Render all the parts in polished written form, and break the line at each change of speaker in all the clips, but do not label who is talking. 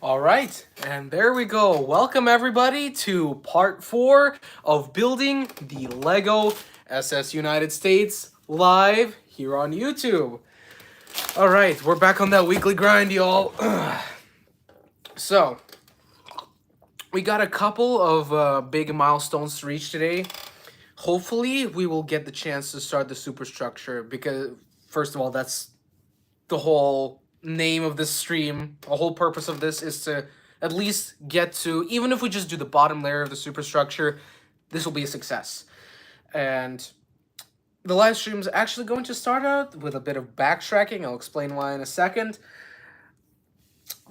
All right, and there we go. Welcome everybody to part 4 of building the Lego SS United States live here on YouTube. All right, we're back on that weekly grind, y'all. So, we got a couple of big milestones to reach today. Hopefully, we will get the chance to start the superstructure because, first of all, that's the whole name of this stream. The whole purpose of this is to at least get to, even if we just do the bottom layer of the superstructure, this will be a success. And the live stream is actually going to start out with a bit of backtracking. I'll explain why in a second.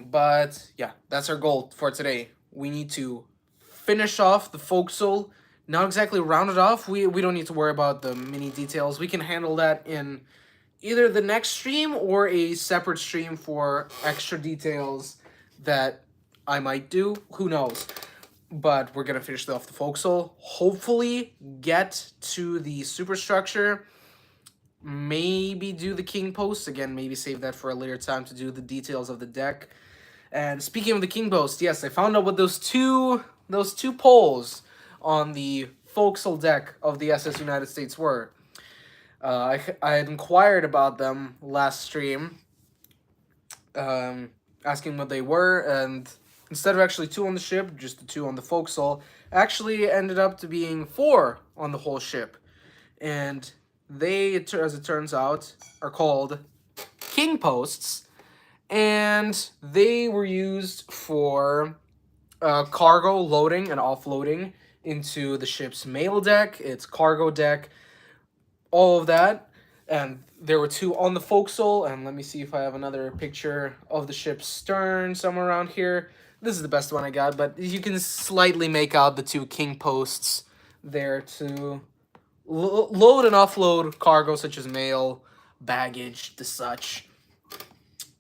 But yeah, that's our goal for today. We need to finish off the forecastle. Not exactly round it off. We don't need to worry about the mini details. We can handle that in either the next stream or a separate stream for extra details that I might do. Who knows? But we're gonna finish off the forecastle. Hopefully, get to the superstructure. Maybe do the king post again. Maybe save that for a later time to do the details of the deck. And speaking of the king post, yes, I found out what those two poles on the forecastle deck of the SS United States were. I had inquired about them last stream, asking what they were, and instead of actually 2 on the ship, just the 2 on the forecastle, actually ended up to being 4 on the whole ship. And they, as it turns out, are called king posts, and they were used for cargo loading and offloading into the ship's mail deck, its cargo deck, all of that. And there were 2 on the forecastle, and let me see if I have another picture of the ship's stern somewhere around here. This is the best one I got, but you can slightly make out the 2 king posts there to load and offload cargo such as mail, baggage, the such,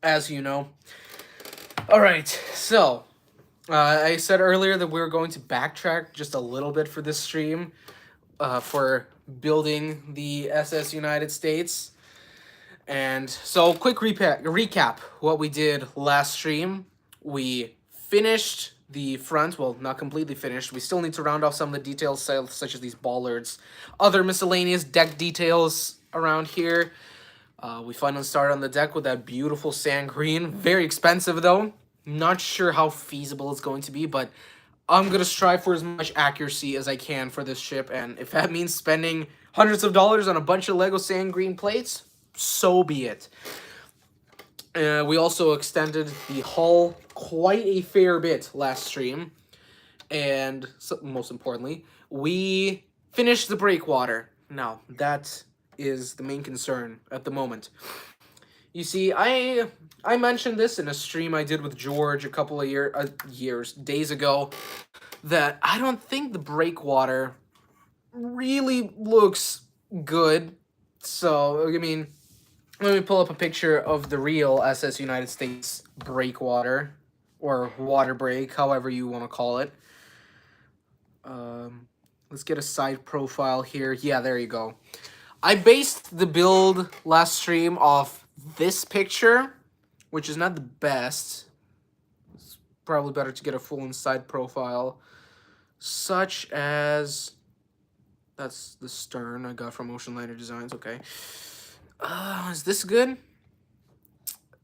as you know. All right, so I said earlier that we were going to backtrack just a little bit for this stream for building the SS United States. And so, quick recap what we did last stream. We finished the front, well, not completely finished. We still need to round off some of the details, such as these bollards, other miscellaneous deck details around here. We finally started on the deck with that beautiful sand green. Very expensive, though. Not sure how feasible it's going to be, but I'm going to strive for as much accuracy as I can for this ship, and if that means spending hundreds of dollars on a bunch of Lego sand green plates, so be it. We also extended the hull quite a fair bit last stream, and most importantly, we finished the breakwater. Now, that is the main concern at the moment. You see, I mentioned this in a stream I did with George a couple of days ago, that I don't think the breakwater really looks good. So, I mean, let me pull up a picture of the real SS United States breakwater, or water break, however you want to call it. Let's get a side profile here. Yeah, there you go. I based the build last stream off this picture, which is not the best. It's probably better to get a full inside profile, such as, that's the stern I got from Ocean Liner Designs. Okay. Is this good?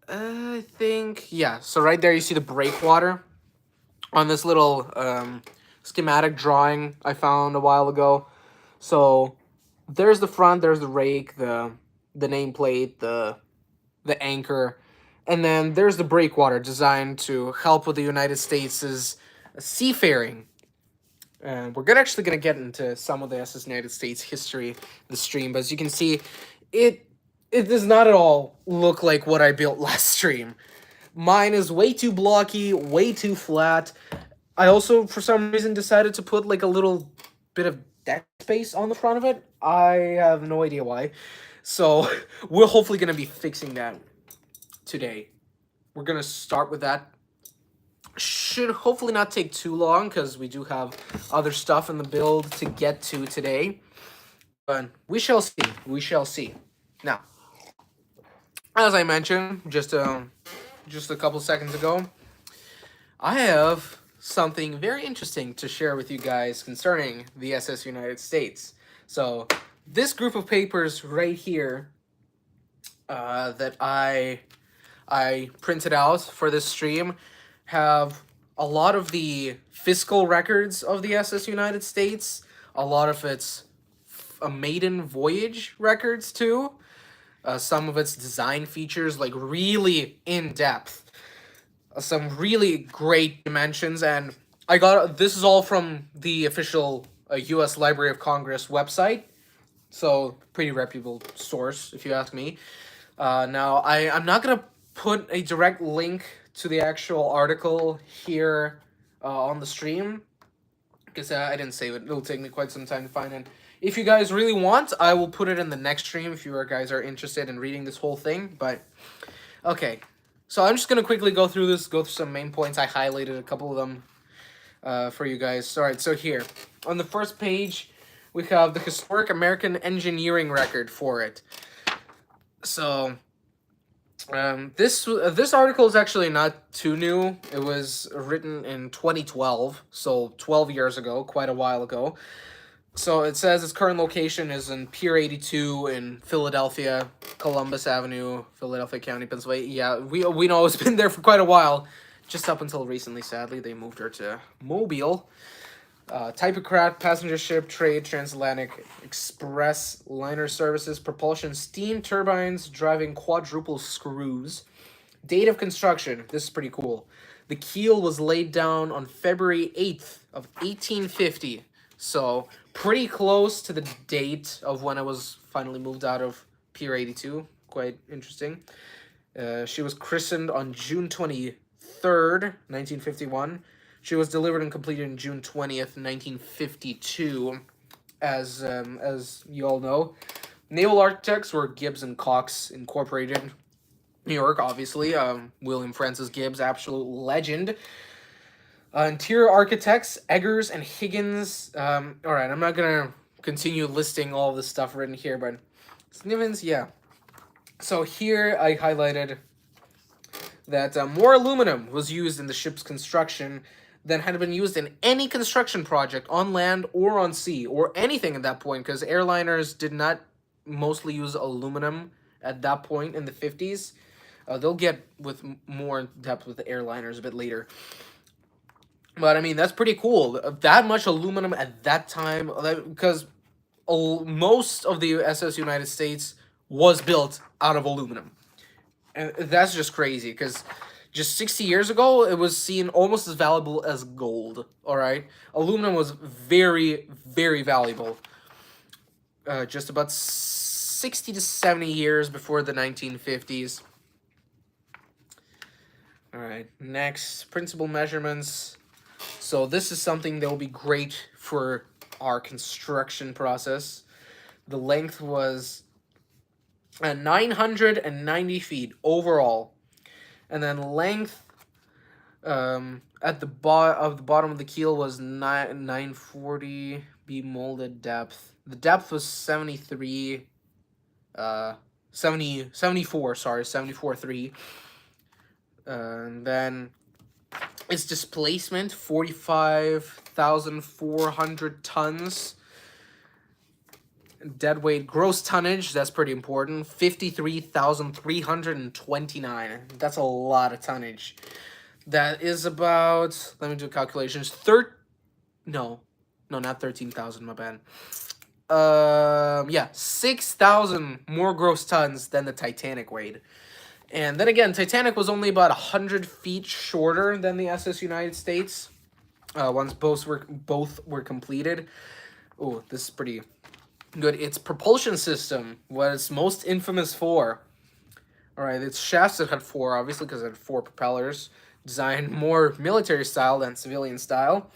I think, yeah. So right there you see the breakwater on this little schematic drawing I found a while ago. So there's the front, there's the rake, the nameplate, the anchor, and then there's the breakwater designed to help with the United States' seafaring. And we're actually going to get into some of the SS United States history in the stream, but as you can see, it does not at all look like what I built last stream. Mine is way too blocky, way too flat. I also, for some reason, decided to put like a little bit of deck space on the front of it. I have no idea why. So we're hopefully going to be fixing that today. We're going to start with that. Should hopefully not take too long because we do have other stuff in the build to get to today. But we shall see. We shall see. Now, as I mentioned just a couple seconds ago, I have something very interesting to share with you guys concerning the SS United States. So, this group of papers right here that I printed out for this stream have a lot of the fiscal records of the SS United States, a lot of its a maiden voyage records too, some of its design features, like really in depth, some really great dimensions, and I got this is all from the official U.S. Library of Congress website, so pretty reputable source if you ask me. Now I'm not gonna put a direct link to the actual article here on the stream because I didn't save it. It'll take me quite some time to find it. If you guys really want, I will put it in the next stream if you guys are interested in reading this whole thing. But okay, so I'm just gonna quickly go through this, go through some main points. I highlighted a couple of them for you guys. All right, so here on the first page, we have the historic American engineering record for it. So this article is actually not too new. It was written in 2012, so 12 years ago, quite a while ago. So it says its current location is in Pier 82 in Philadelphia, Columbus Avenue, Philadelphia County, Pennsylvania. Yeah, we know it's been there for quite a while, just up until recently. Sadly, they moved her to Mobile. Type of craft, passenger ship, trade, transatlantic, express liner services, propulsion, steam turbines, driving quadruple screws. Date of construction, this is pretty cool. The keel was laid down on February 8th of 1850. So, pretty close to the date of when it was finally moved out of Pier 82. Quite interesting. She was christened on June 23rd, 1951. She was delivered and completed on June 20th, 1952, as you all know. Naval architects were Gibbs and Cox Incorporated, New York, obviously. William Francis Gibbs, absolute legend. Interior architects, Eggers and Higgins. All right, I'm not going to continue listing all the stuff written here, but Snivens, yeah. So here I highlighted that more aluminum was used in the ship's construction than had been used in any construction project on land or on sea or anything at that point, because airliners did not mostly use aluminum at that point in the 50s. They'll get with more in depth with the airliners a bit later. But I mean, that's pretty cool. That much aluminum at that time, because most of the SS United States was built out of aluminum. And that's just crazy, because just 60 years ago, it was seen almost as valuable as gold, all right? Aluminum was very, very valuable. Just about 60 to 70 years before the 1950s. All right, next, principal measurements. So this is something that will be great for our construction process. The length was 990 feet overall. And then length at the bottom of the keel was 940. Be molded depth. The depth was 74, sorry, 74.3. And then its displacement, 45,400 tons. Dead weight, gross tonnage, that's pretty important, 53,329. That's a lot of tonnage. That is about, let me do calculations, no, not 13,000, my bad. Yeah, 6,000 more gross tons than the Titanic weighed. And then again, Titanic was only about 100 feet shorter than the SS United States. Once both were completed. Oh, this is pretty good. Its propulsion system was most infamous for. All right, its shafts it had four, obviously, because it had four propellers, designed more military style than civilian style.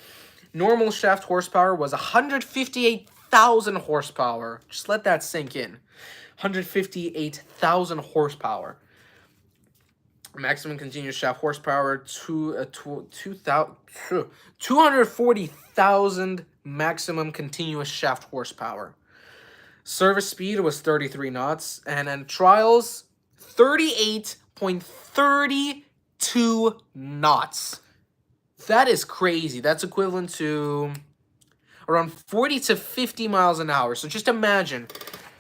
Normal shaft horsepower was 158,000 horsepower. Just let that sink in. 158,000 horsepower. Maximum continuous shaft horsepower, 240,000 maximum continuous shaft horsepower. Service speed was 33 knots, and then trials, 38.32 knots. That is crazy. That's equivalent to around 40 to 50 miles an hour. So just imagine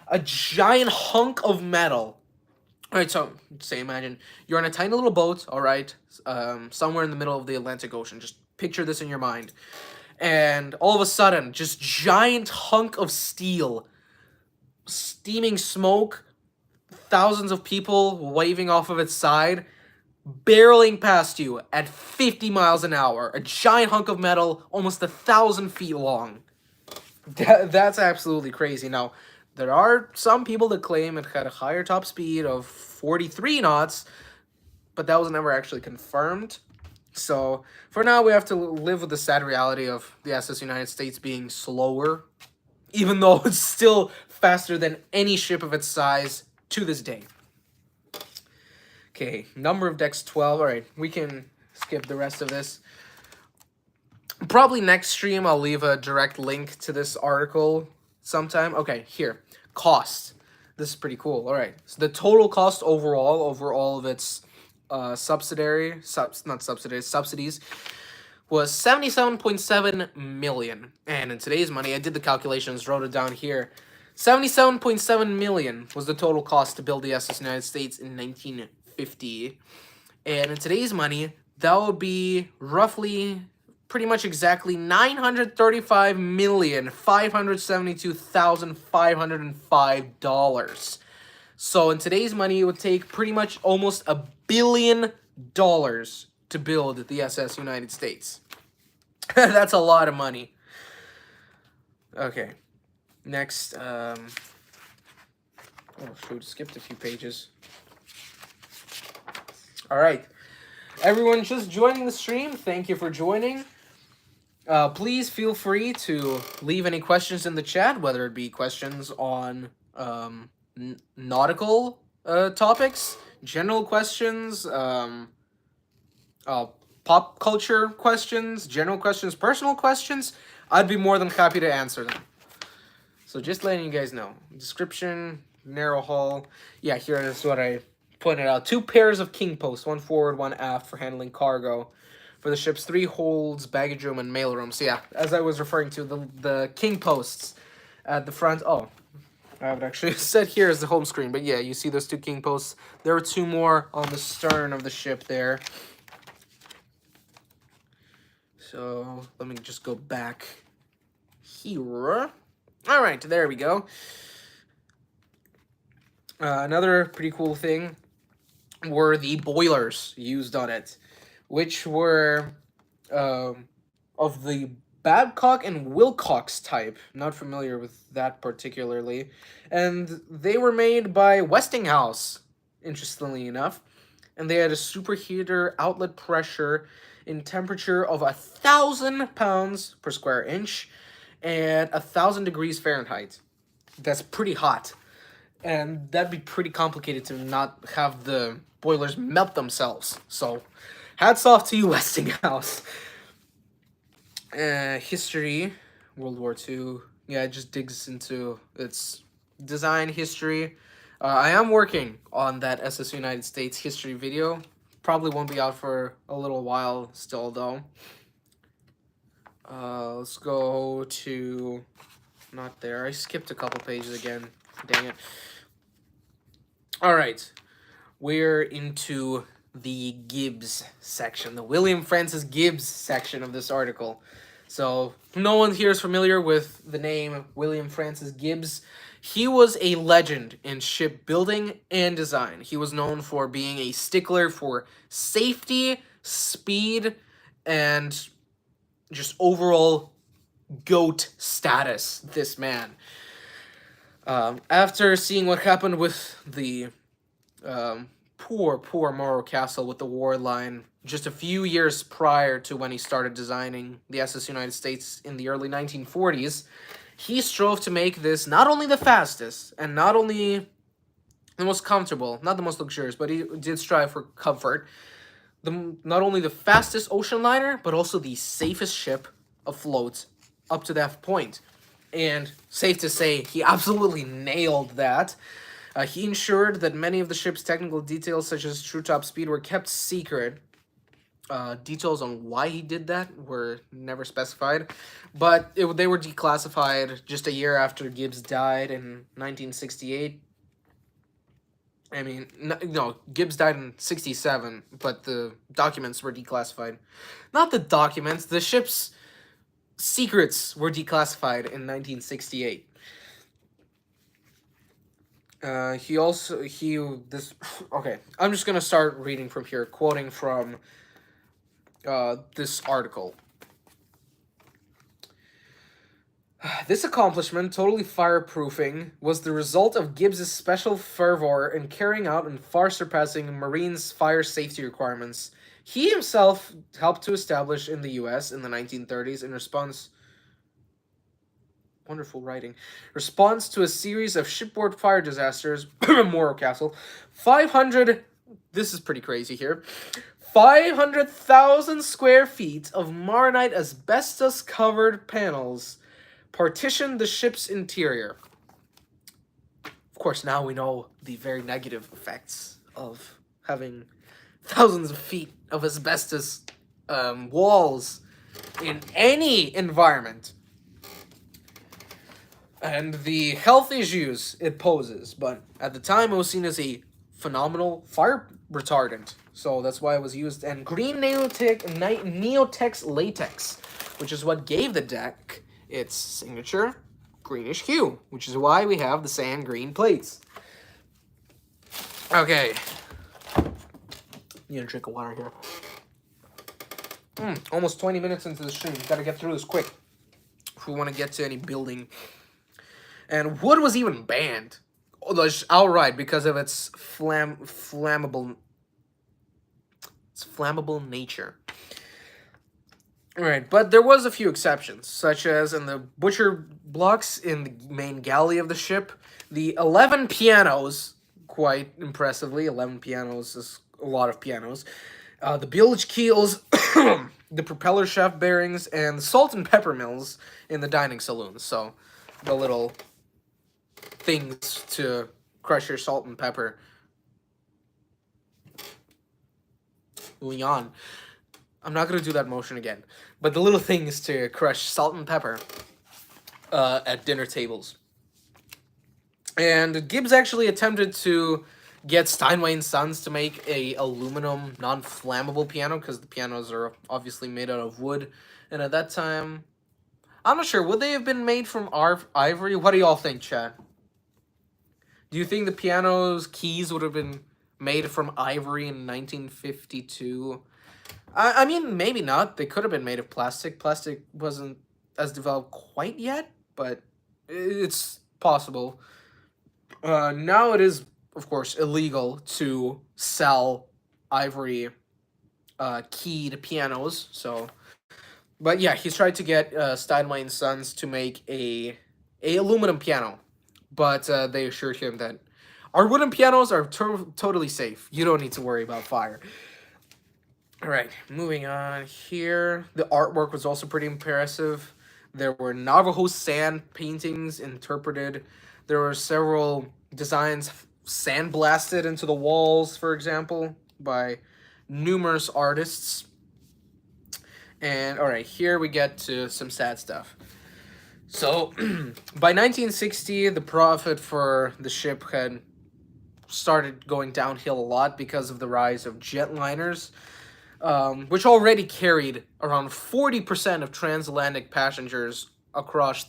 a giant hunk of metal. All right, so say imagine you're on a tiny little boat, all right, somewhere in the middle of the Atlantic Ocean. Just picture this in your mind. And all of a sudden, just giant hunk of steel, steaming smoke, thousands of people waving off of its side, barreling past you at 50 miles an hour. A giant hunk of metal, almost 1,000 feet long. That's absolutely crazy. Now, there are some people that claim it had a higher top speed of 43 knots, but that was never actually confirmed. So, for now, we have to live with the sad reality of the SS United States being slower, even though it's still faster than any ship of its size to this day. Okay, number of decks 12. All right, we can skip the rest of this. Probably next stream, I'll leave a direct link to this article sometime. Okay, here. Cost. This is pretty cool. All right. So the total cost overall, over all of its subsidies, was 77.7 million. And in today's money, I did the calculations, wrote it down here. 77.7 million was the total cost to build the SS United States in 1950. And in today's money, that would be roughly pretty much exactly $935,572,505. So in today's money, it would take pretty much almost $1 billion to build the SS United States. That's a lot of money. Okay. Next, oh shoot, skipped a few pages. All right. Everyone just joining the stream, thank you for joining. Please feel free to leave any questions in the chat, whether it be questions on nautical topics, general questions, pop culture questions, general questions, personal questions. I'd be more than happy to answer them. So just letting you guys know. Description, narrow hull. Yeah, here is what I pointed out. 2 pairs of king posts, 1 forward, 1 aft for handling cargo. For the ship's 3 holds, baggage room, and mail room. So yeah, as I was referring to, the king posts at the front. Oh, I have it actually set here as the home screen. But yeah, you see those 2 king posts. There are 2 more on the stern of the ship there. So let me just go back here. All right, there we go. Another pretty cool thing were the boilers used on it, which were of the Babcock and Wilcox type. Not familiar with that particularly. And they were made by Westinghouse, interestingly enough. And they had a superheater outlet pressure in temperature of 1,000 pounds per square inch and 1,000 degrees Fahrenheit. That's pretty hot. And that'd be pretty complicated to not have the boilers melt themselves. So, hats off to you, Westinghouse. History, World War II. Yeah, it just digs into its design history. I am working on that SS United States history video. Probably won't be out for a little while still, though. Let's go to... Not there. I skipped a couple pages again. Dang it. Alright. We're into the Gibbs section. The William Francis Gibbs section of this article. So, no one here is familiar with the name William Francis Gibbs. He was a legend in shipbuilding and design. He was known for being a stickler for safety, speed, and just overall GOAT status, this man. After seeing what happened with the poor Morro Castle with the war line just a few years prior to when he started designing the SS United States in the early 1940s, he strove to make this not only the fastest and not only the most comfortable, not the most luxurious, but he did strive for comfort, not only the fastest ocean liner, but also the safest ship afloat up to that point. And safe to say, he absolutely nailed that. He ensured that many of the ship's technical details, such as true top speed, were kept secret Details on why he did that were never specified, but they were declassified just a year after Gibbs died in 1968. I mean, no, Gibbs died in 67, but the documents were declassified. Not the documents, the ship's secrets were declassified in 1968. This okay. I'm just gonna start reading from here, quoting from this article. This accomplishment, totally fireproofing, was the result of Gibbs's special fervor in carrying out and far surpassing Marines' fire safety requirements. He himself helped to establish in the U.S. in the 1930s in response. Wonderful writing. Response to a series of shipboard fire disasters, Forecastle, 500. This is pretty crazy here. 500,000 square feet of Maronite asbestos covered panels partitioned the ship's interior. Of course, now we know the very negative effects of having thousands of feet of asbestos walls in any environment. And the health issues it poses, but at the time it was seen as a phenomenal fire retardant. So that's why it was used. And green Neotex latex, which is what gave the deck its signature greenish hue, which is why we have the sand green plates. Okay. Need a drink of water here. Almost 20 minutes into the stream. Gotta get through this quick if we want to get to any building. And wood was even banned outright because of its flammable nature. Alright, but there was a few exceptions, such as in the butcher blocks in the main galley of the ship, the 11 pianos, quite impressively, 11 pianos is a lot of pianos, the bilge keels, the propeller shaft bearings, and the salt and pepper mills in the dining saloons. So, the little things to crush your salt and pepper. Leon. I'm not going to do that motion again. But the little things to crush salt and pepper at dinner tables. And Gibbs actually attempted to get Steinway & Sons to make a aluminum non-flammable piano, because the pianos are obviously made out of wood. And at that time, I'm not sure, would they have been made from ivory? What do y'all think, Chad? Do you think the piano's keys would have been made from ivory in 1952? I mean, maybe not. They could have been made of plastic. Plastic wasn't as developed quite yet, but it's possible. Now it is, of course, illegal to sell ivory keyed pianos. So, but yeah, he's tried to get Steinway & Sons to make a aluminum piano. But they assured him that our wooden pianos are totally safe. You don't need to worry about fire. All right, moving on here. The artwork was also pretty impressive. There were Navajo sand paintings interpreted. There were several designs sandblasted into the walls, for example, by numerous artists. And, all right, here we get to some sad stuff. So, by 1960, the profit for the ship had started going downhill a lot because of the rise of jetliners, which already carried around 40% of transatlantic passengers across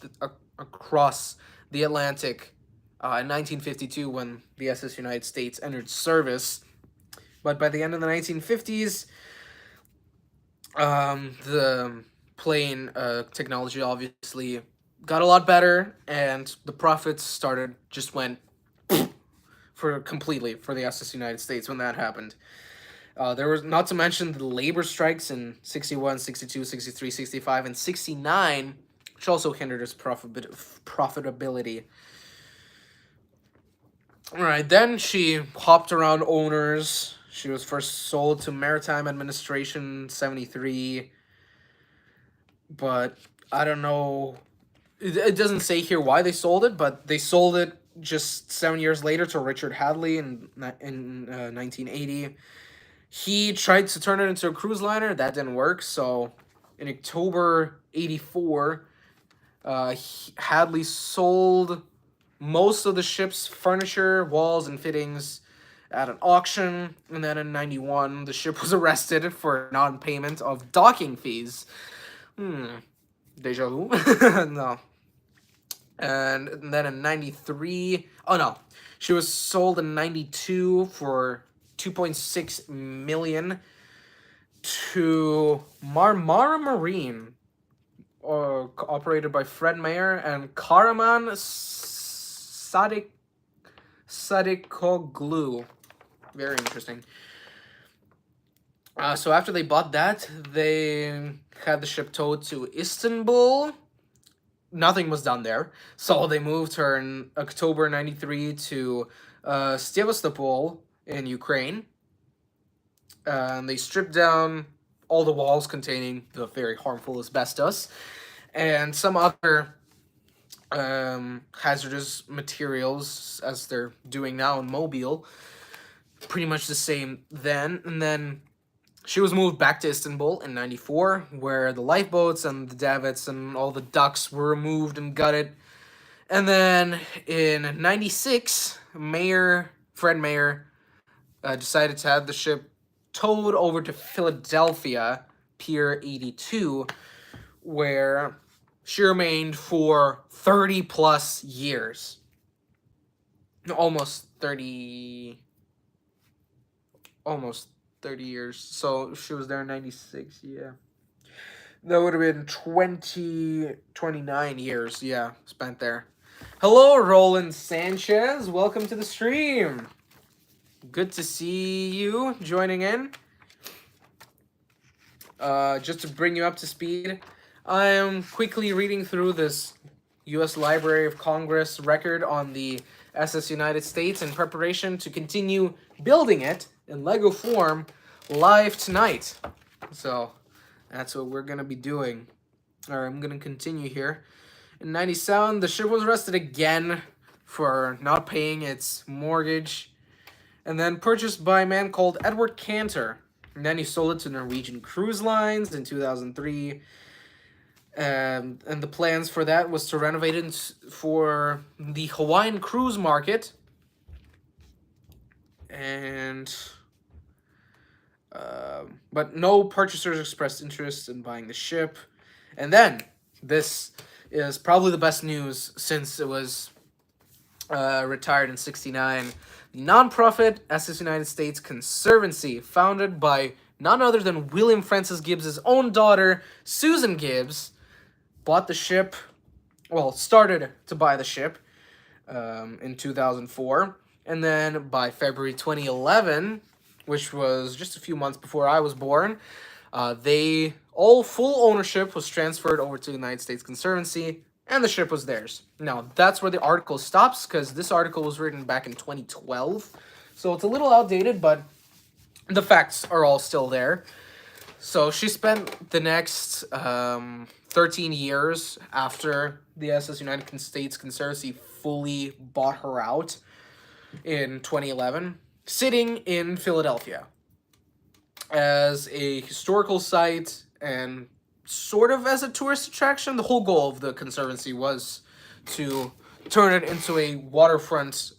the Atlantic in 1952 when the SS United States entered service. But by the end of the 1950s, the plane technology obviously got a lot better, and the profits went completely for the SS United States when that happened. There was, not to mention the labor strikes in 61, 62, 63, 65, and 69, which also hindered its profitability. Alright, then she hopped around owners. She was first sold to Maritime Administration 73, but I don't know. It doesn't say here why they sold it, but they sold it just 7 years later to Richard Hadley in 1980. He tried to turn it into a cruise liner. That didn't work. So in October 84, Hadley sold most of the ship's furniture, walls, and fittings at an auction. And then in 91, the ship was arrested for non-payment of docking fees. Deja vu? No. And then in 93, oh no, she was sold in 92 for 2.6 million to Marmara Marine, operated by Fred Mayer and Karaman Sadikoglu. Very interesting. So after they bought that, they had the ship towed to Istanbul. Nothing was done there, so they moved her in October 93 to Sevastopol in Ukraine. And they stripped down all the walls containing the very harmful asbestos and some other hazardous materials, as they're doing now in Mobile. Pretty much the same then. And then she was moved back to Istanbul in 94, where the lifeboats and the davits and all the ducks were removed and gutted. And then in 96, Fred Mayer, decided to have the ship towed over to Philadelphia, Pier 82, where she remained for 30 plus years. Almost 30 years. So she was there in 96, yeah. That would have been 29 years, yeah, spent there. Hello, Roland Sanchez. Welcome to the stream. Good to see you joining in. Just to bring you up to speed, I am quickly reading through this U.S. Library of Congress record on the SS United States in preparation to continue building it in Lego form live tonight. So that's what we're going to be doing. All right, I'm going to continue here. In 97, the ship was arrested again for not paying its mortgage, and then purchased by a man called Edward Cantor. And then he sold it to Norwegian Cruise Lines in 2003. And the plans for that was to renovate it for the Hawaiian cruise market. And but no purchasers expressed interest in buying the ship. And then this is probably the best news since it was retired in 69. The nonprofit SS United States Conservancy, founded by none other than William Francis Gibbs's own daughter, Susan Gibbs, bought the ship, started to buy the ship in 2004. And then by February 2011, which was just a few months before I was born, full ownership was transferred over to the United States Conservancy, and the ship was theirs. Now, that's where the article stops, because this article was written back in 2012. So it's a little outdated, but the facts are all still there. So she spent the next 13 years after the SS United States Conservancy fully bought her out in 2011, sitting in Philadelphia as a historical site and sort of as a tourist attraction. The whole goal of the Conservancy was to turn it into a waterfront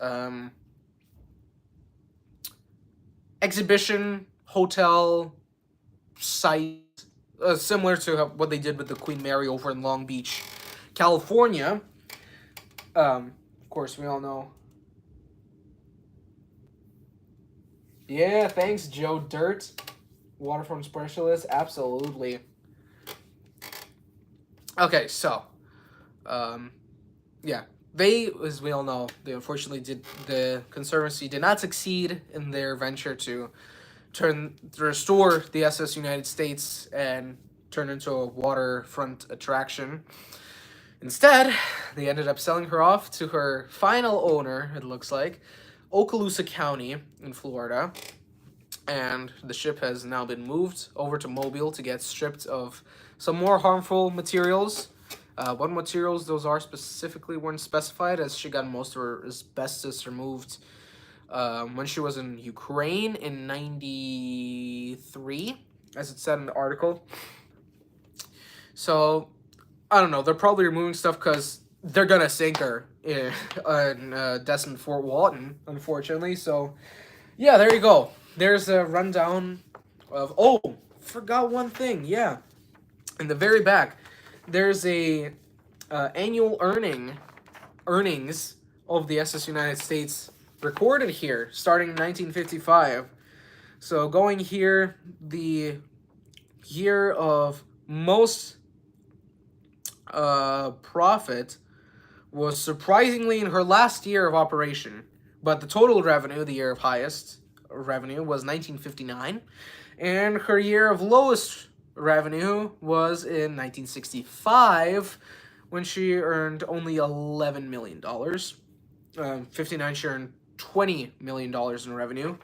exhibition hotel site, similar to what they did with the Queen Mary over in Long Beach, California. Of course, we all know. Yeah, thanks, Joe Dirt. Waterfront specialist, absolutely. Okay, so, yeah, as we all know, the Conservancy did not succeed in their venture to restore the SS United States and turn into a waterfront attraction. Instead, they ended up selling her off to her final owner, it looks like, Okaloosa County in Florida. And the ship has now been moved over to Mobile to get stripped of some more harmful materials. What materials those are specifically weren't specified, as she got most of her asbestos removed when she was in Ukraine in '93, as it said in the article. So I don't know. They're probably removing stuff because they're gonna sink her in Destin Fort Walton, unfortunately. So yeah, there you go. There's a rundown of. Oh, forgot one thing. Yeah, in the very back, there's a annual earnings of the SS United States recorded here, starting in 1955. So going here, the year of most profit was surprisingly in her last year of operation, but the total revenue, the year of highest revenue, was 1959, and her year of lowest revenue was in 1965, when she earned only $11 million. 59, she earned $20 million in revenue.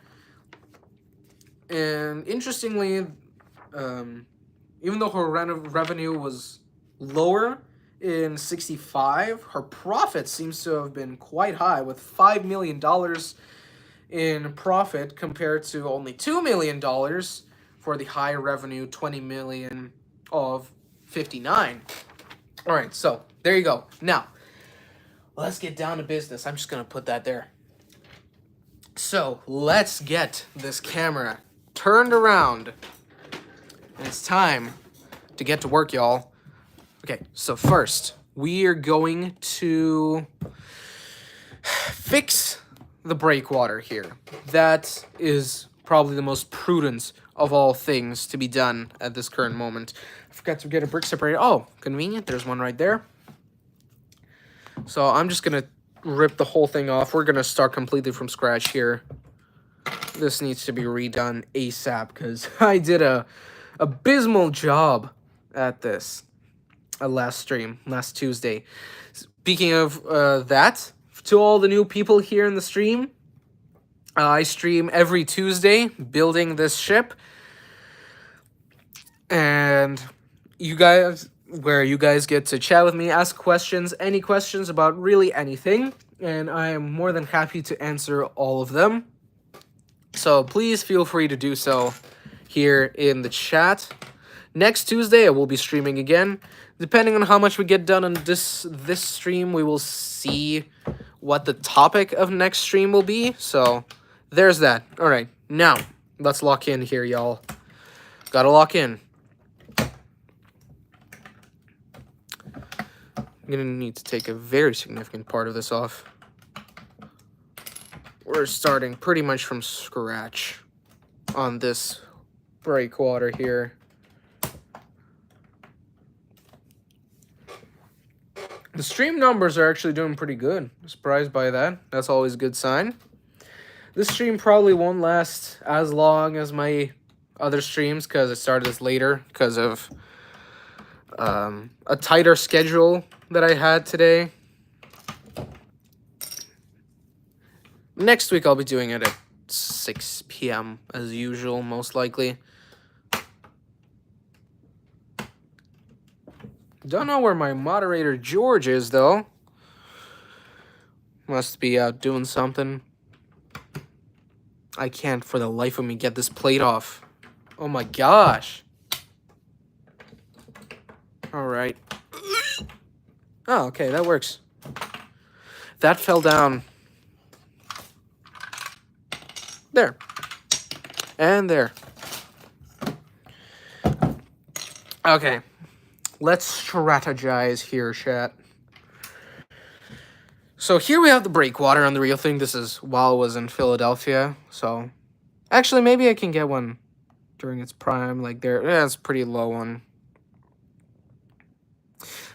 And interestingly, even though her revenue was lower in 65, her profit seems to have been quite high, with $5 million in profit compared to only $2 million for the high revenue 20 million of 59. All right, so there you go. Now, let's get down to business. I'm just going to put that there. So, let's get this camera turned around. And it's time to get to work, y'all. Okay, so first, we are going to fix the breakwater here. That is probably the most prudent of all things to be done at this current moment. I forgot to get a brick separator. Oh, convenient. There's one right there. So I'm just going to rip the whole thing off. We're going to start completely from scratch here. This needs to be redone ASAP because I did a abysmal job at this last stream, last Tuesday. Speaking of that, to all the new people here in the stream, I stream every Tuesday building this ship. And you guys get to chat with me, ask questions, any questions about really anything, and I am more than happy to answer all of them. So please feel free to do so here in the chat. Next Tuesday, I will be streaming again. Depending on how much we get done on this stream, we will see what the topic of next stream will be. So there's that. All right, now let's lock in here, y'all. Gotta lock in. I'm gonna need to take a very significant part of this off. We're starting pretty much from scratch on this breakwater here. The stream numbers are actually doing pretty good. I'm surprised by that. That's always a good sign. This stream probably won't last as long as my other streams because it started this later because of a tighter schedule that I had today. Next week I'll be doing it at 6 p.m. as usual, most likely. Don't know where my moderator George is, though. Must be out doing something. I can't for the life of me get this plate off. Oh my gosh. Alright. Oh, okay, that works. That fell down. There. And there. Okay. Let's strategize here, chat. So here we have the breakwater on the real thing. This is while it was in Philadelphia. So actually, maybe I can get one during its prime. Like there, yeah, it's a pretty low one.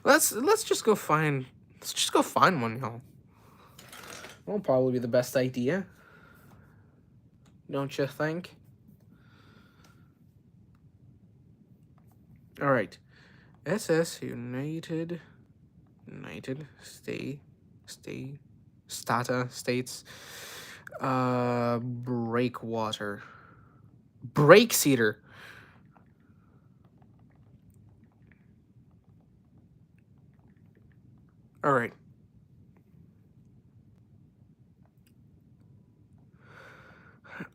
Let's just go find. Let's just go find one, y'all. That'll probably be the best idea. Don't you think? All right. SS United States. Breakwater. Breakseater. All right.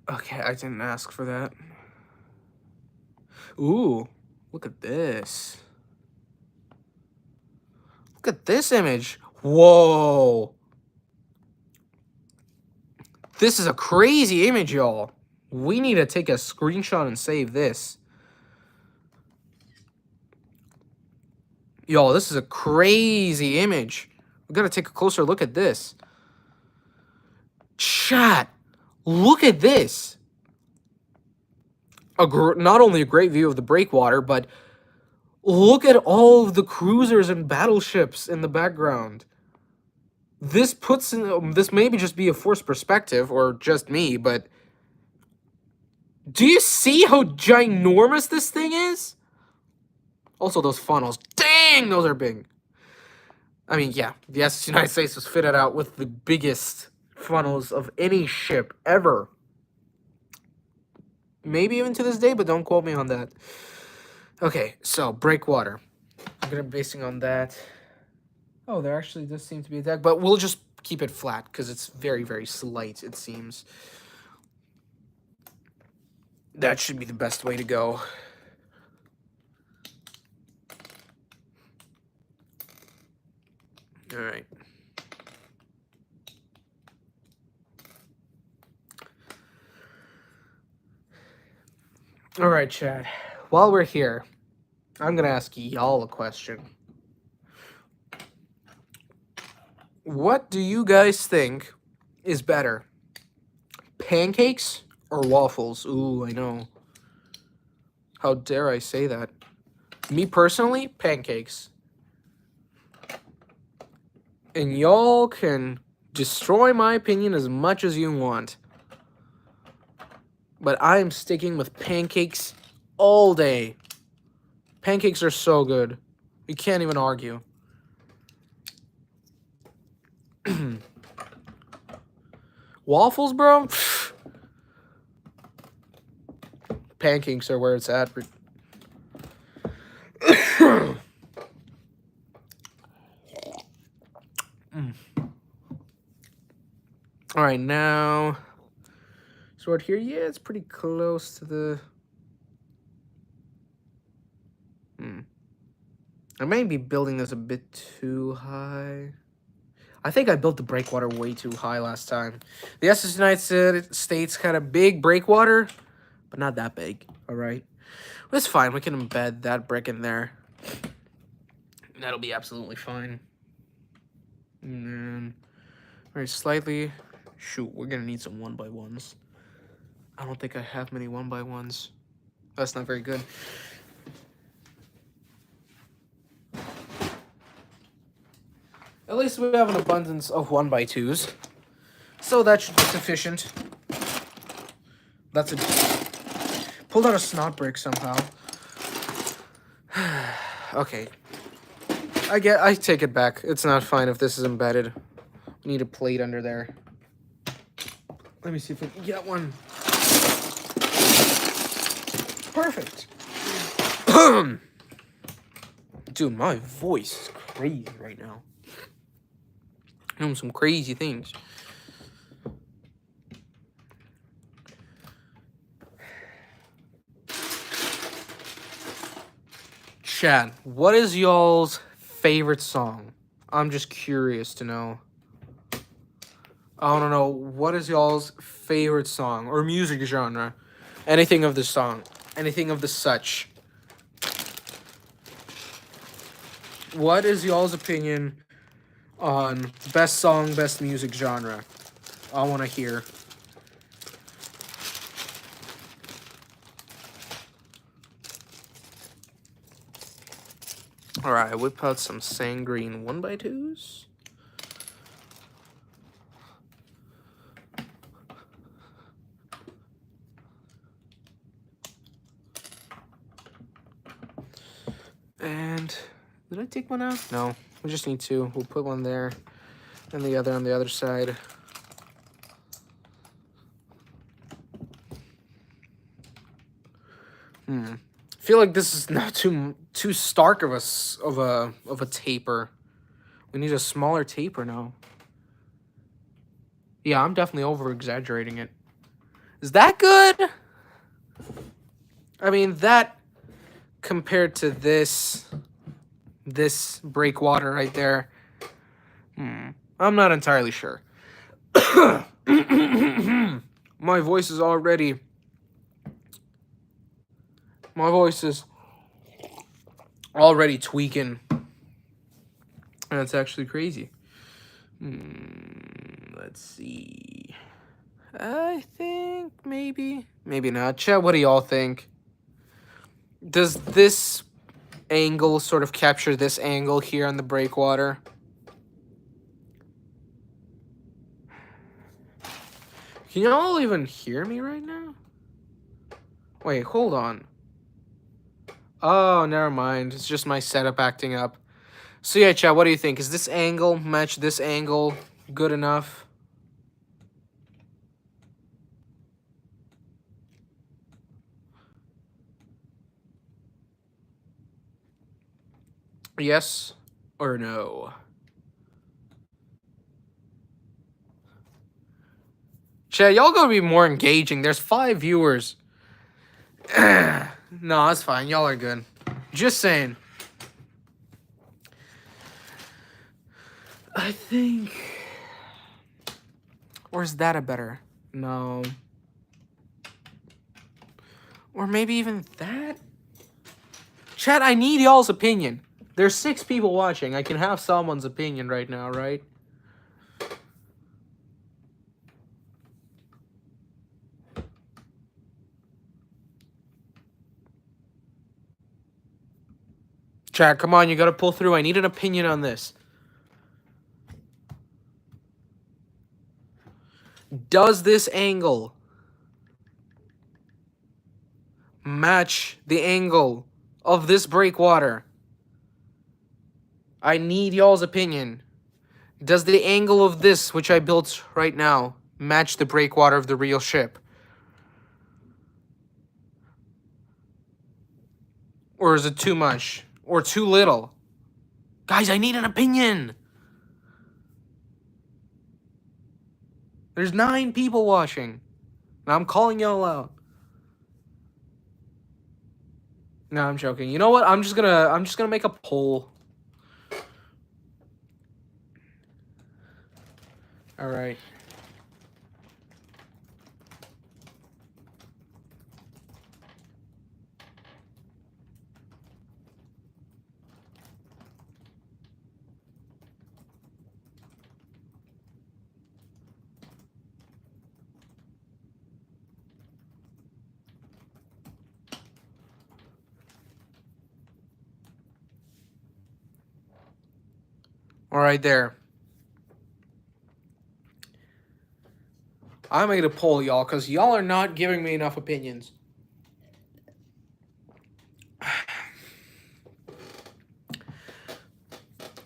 Okay, I didn't ask for that. Ooh, look at this. Look at this image. Whoa. This is a crazy image, y'all. We need to take a screenshot and save this. Y'all, this is a crazy image. We gotta take a closer look at this. Chat, look at this. Not only a great view of the breakwater, but look at all of the cruisers and battleships in the background. This puts in, this maybe just be a forced perspective, or just me, but do you see how ginormous this thing is? Also, those funnels. Dang, those are big. I mean, yeah, the SS United States was fitted out with the biggest funnels of any ship ever. Maybe even to this day, but don't quote me on that. Okay, so, breakwater. I'm gonna be basing on that. Oh, there actually does seem to be a deck, but we'll just keep it flat, because it's very, very slight, it seems. That should be the best way to go. Alright. Alright, Chad. While we're here, I'm gonna ask y'all a question. What do you guys think is better? Pancakes or waffles? Ooh, I know. How dare I say that? Me personally, pancakes. And y'all can destroy my opinion as much as you want. But I am sticking with pancakes all day. Pancakes are so good. You can't even argue. Waffles, bro? Pancakes are where it's at. Alright, now... Sword here, yeah, it's pretty close to the... I may be building this a bit too high. I think I built the breakwater way too high last time. The SS United States had a big breakwater, but not that big, alright? That's fine, we can embed that brick in there. That'll be absolutely fine. And then, very slightly... Shoot, we're gonna need some 1x1s. I don't think I have many 1x1s. That's not very good. At least we have an abundance of 1x2s. So that should be sufficient. That's a... Pulled out a snot brick somehow. Okay. I take it back. It's not fine if this is embedded. We need a plate under there. Let me see if we can get one. Perfect. Dude, my voice is crazy right now. I'm doing some crazy things. Chat, what is y'all's favorite song? I'm just curious to know. I don't know, what is y'all's favorite song or music genre? Anything of the song. Anything of the such. What is y'all's opinion on best song, best music genre? I want to hear. Alright, whip out some sangrine 1x2s. And did I take one out? No, we just need two. We'll put one there and the other on the other side. I feel like this is not too stark of a taper. We need a smaller taper now. Yeah, I'm definitely over exaggerating it. Is that good? I mean, that compared to this breakwater right there, I'm not entirely sure. My voice is already... My voice is already tweaking. And it's actually crazy. Let's see. I think maybe not. Chat, what do y'all think? Does this angle sort of capture this angle here on the breakwater? Can y'all even hear me right now? Wait, hold on. Oh, never mind. It's just my setup acting up. So yeah, chat, what do you think? Is this angle match this angle good enough? Yes or no? Chat, y'all gotta be more engaging. There's 5 viewers. No, that's fine. Y'all are good. Just saying. I think... Or is that a better? No. Or maybe even that? Chat, I need y'all's opinion. There's 6 people watching. I can have someone's opinion right now, right? Chat, come on, you gotta pull through. I need an opinion on this. Does this angle match the angle of this breakwater? I need y'all's opinion. Does the angle of this, which I built right now, match the breakwater of the real ship? Or is it too much? Or too little? Guys, I need an opinion! There's 9 people watching. And I'm calling y'all out. No, I'm joking. You know what? I'm just gonna make a poll. Alright. Alright, there. I made a poll, y'all, because y'all are not giving me enough opinions.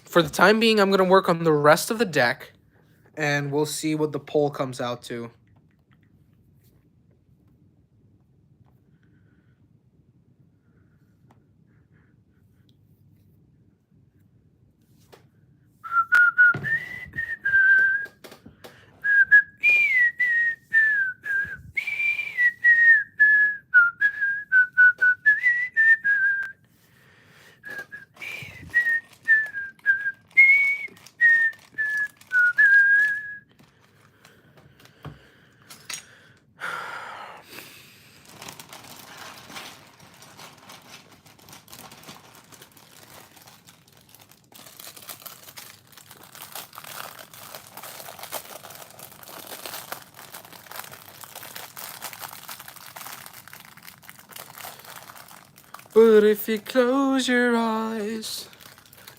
For the time being, I'm going to work on the rest of the deck, and we'll see what the poll comes out to. But if you close your eyes,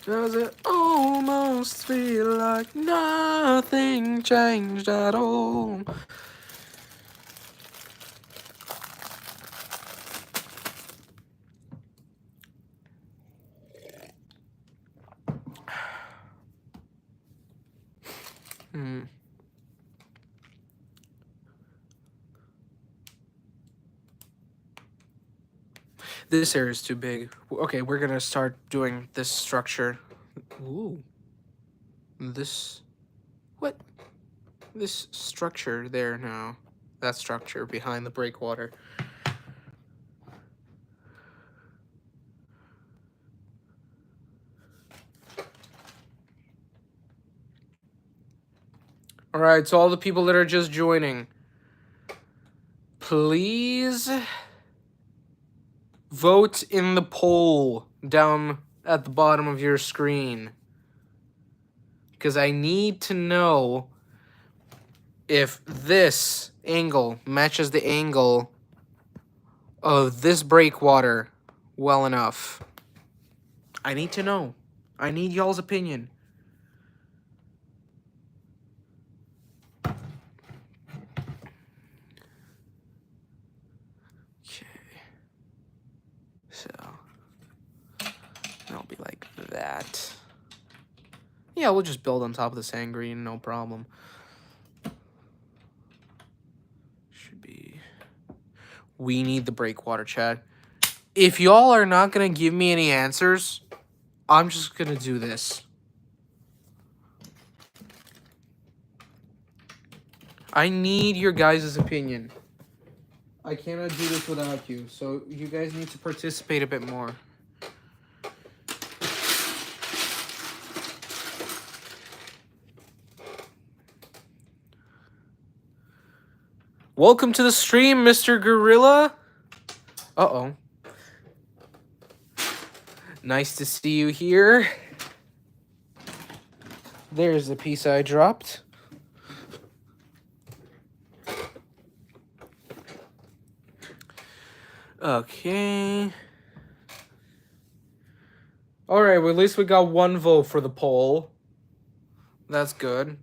does it almost feel like nothing changed at all? This area is too big. Okay, we're gonna start doing this structure. Ooh. This... What? This structure there now. that structure behind the breakwater. All right, so all the people that are just joining, please vote in the poll down at the bottom of your screen. Because I need to know if this angle matches the angle of this breakwater well enough. I need to know. I need y'all's opinion. Okay. So it'll be like that. Yeah, we'll just build on top of the sand green, no problem. Should be. We need the breakwater, chat. If y'all are not gonna give me any answers, I'm just gonna do this. I need your guys' opinion. I cannot do this without you, so you guys need to participate a bit more. Welcome to the stream, Mr. Gorilla. Uh-oh. Nice to see you here. There's the piece I dropped. Okay. Alright, well, at least we got one vote for the poll. That's good.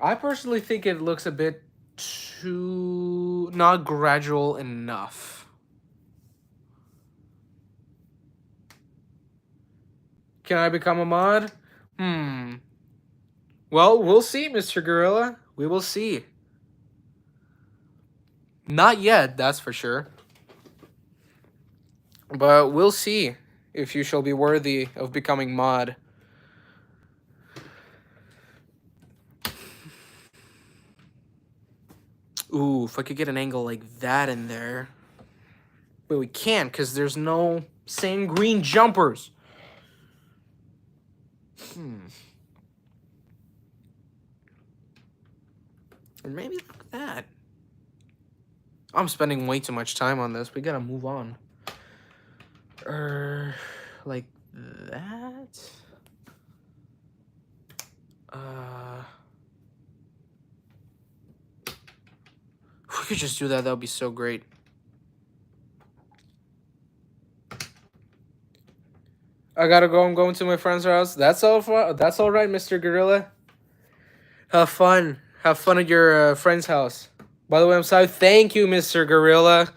I personally think it looks a bit too... not gradual enough. Can I become a mod? Well, we'll see, Mr. Gorilla. We will see. Not yet, that's for sure. But we'll see if you shall be worthy of becoming mod. Ooh, if I could get an angle like that in there. But we can't because there's no same green jumpers. Or maybe like that. I'm spending way too much time on this. We gotta move on. Like that. If we could just do that, that would be so great. I gotta go. I'm going to my friend's house. That's all. That's all right, Mr. Gorilla. Have fun. Have fun at your friend's house. By the way, I'm sorry. Thank you, Mr. Gorilla.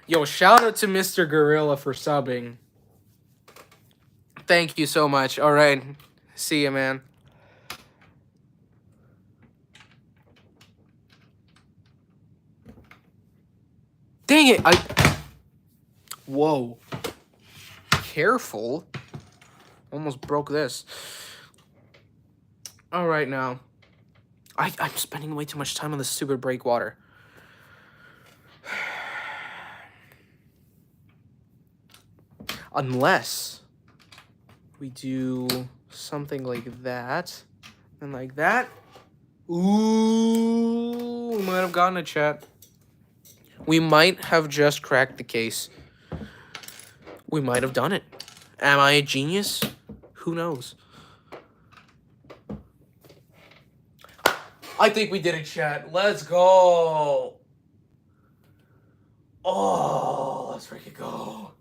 Yo, shout out to Mr. Gorilla for subbing. Thank you so much. All right. See ya, man. Dang it. Whoa. Careful. Almost broke this. All right, now. I'm spending way too much time on this stupid breakwater. Unless we do something like that and like that. Ooh, we might have gotten a chat. We might have just cracked the case. We might have done it. Am I a genius? Who knows? I think we did it, chat. Let's go. Oh, let's freaking go.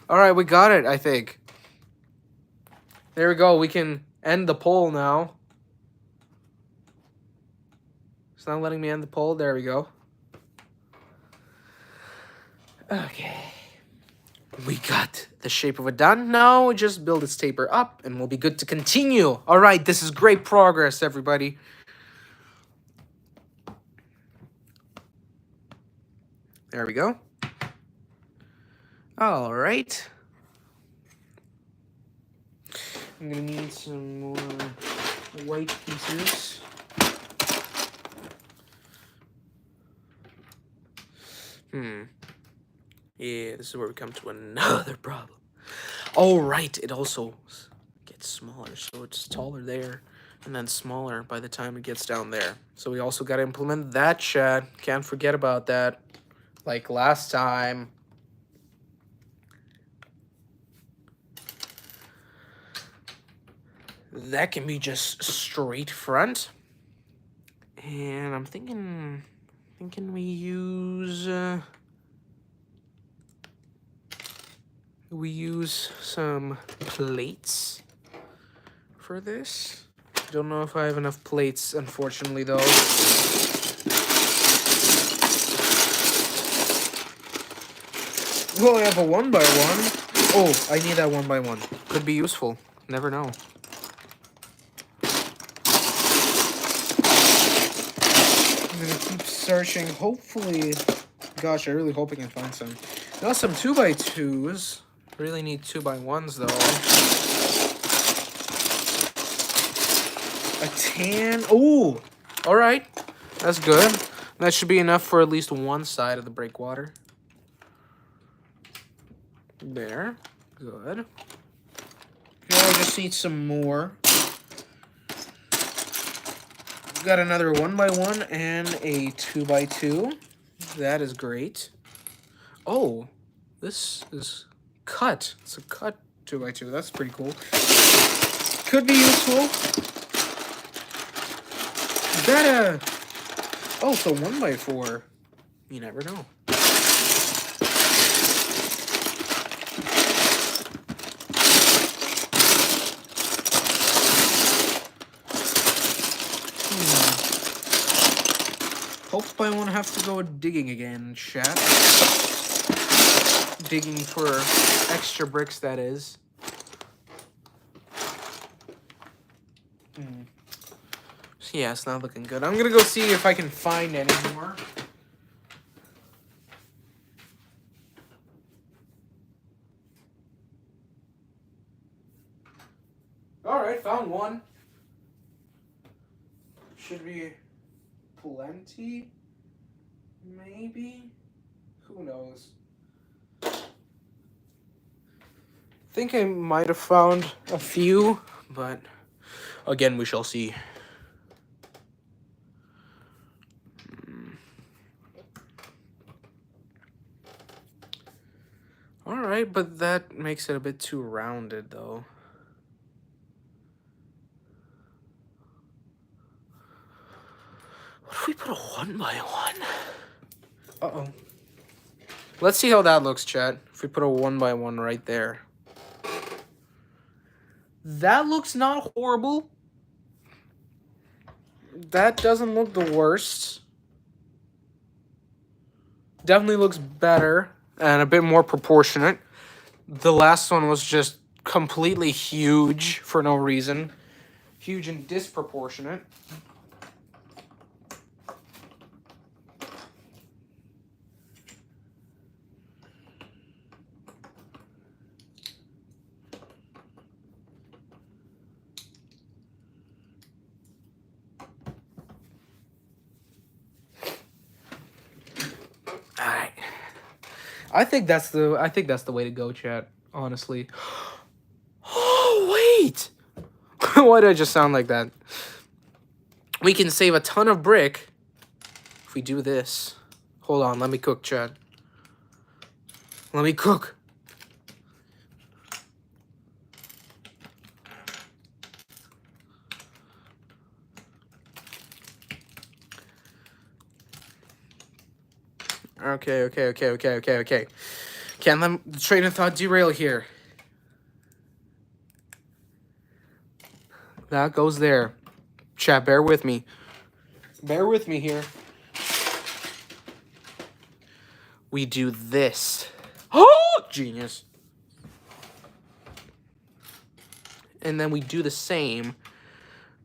All right, we got it, I think. There we go. We can end the poll now. It's not letting me end the poll. There we go. Okay. We got the shape of it done. Now just build its taper up and we'll be good to continue. All right, this is great progress, everybody. There we go. All right. I'm gonna need some more white pieces. Yeah, this is where we come to another problem. Oh, right. It also gets smaller, so it's taller there and then smaller by the time it gets down there. So we also got to implement that, chat. Can't forget about that. Like last time. That can be just straight front. And I'm thinking we use some plates for this. Don't know if I have enough plates, unfortunately, though. Well, I have a 1x1. Oh, I need that 1x1. Could be useful. Never know. I'm gonna keep searching. Hopefully, gosh, I really hope I can find some. Now some 2x2s. Really need 2x1s though. A tan. Ooh, all right, that's good. That should be enough for at least one side of the breakwater. There, good. Now I just need some more. Got another 1x1 and a 2x2. That is great. Oh, this is cut. It's a cut 2x2. That's pretty cool. Could be useful. Is that a... Oh, so 1x4. You never know. Hope I won't have to go digging again, chat. Digging for extra bricks, that is. So yeah, it's not looking good. I'm gonna go see if I can find any more. Alright, found one. Should be plenty, maybe? Who knows? Think I might have found a few, but again, we shall see. Alright, but that makes it a bit too rounded, though. What if we put a 1x1? Uh-oh. Let's see how that looks, chat. If we put a 1x1 right there. That looks not horrible. That doesn't look the worst. Definitely looks better and a bit more proportionate. The last one was just completely huge for no reason. Huge and disproportionate. Alright. I think that's the way to go, chat, honestly. Oh, wait! Why did I just sound like that? We can save a ton of brick if we do this. Hold on, let me cook, chat. Let me cook. Okay. Can't let the train of thought derail here. That goes there. Chat, bear with me. Bear with me here. We do this. Oh, genius. And then we do the same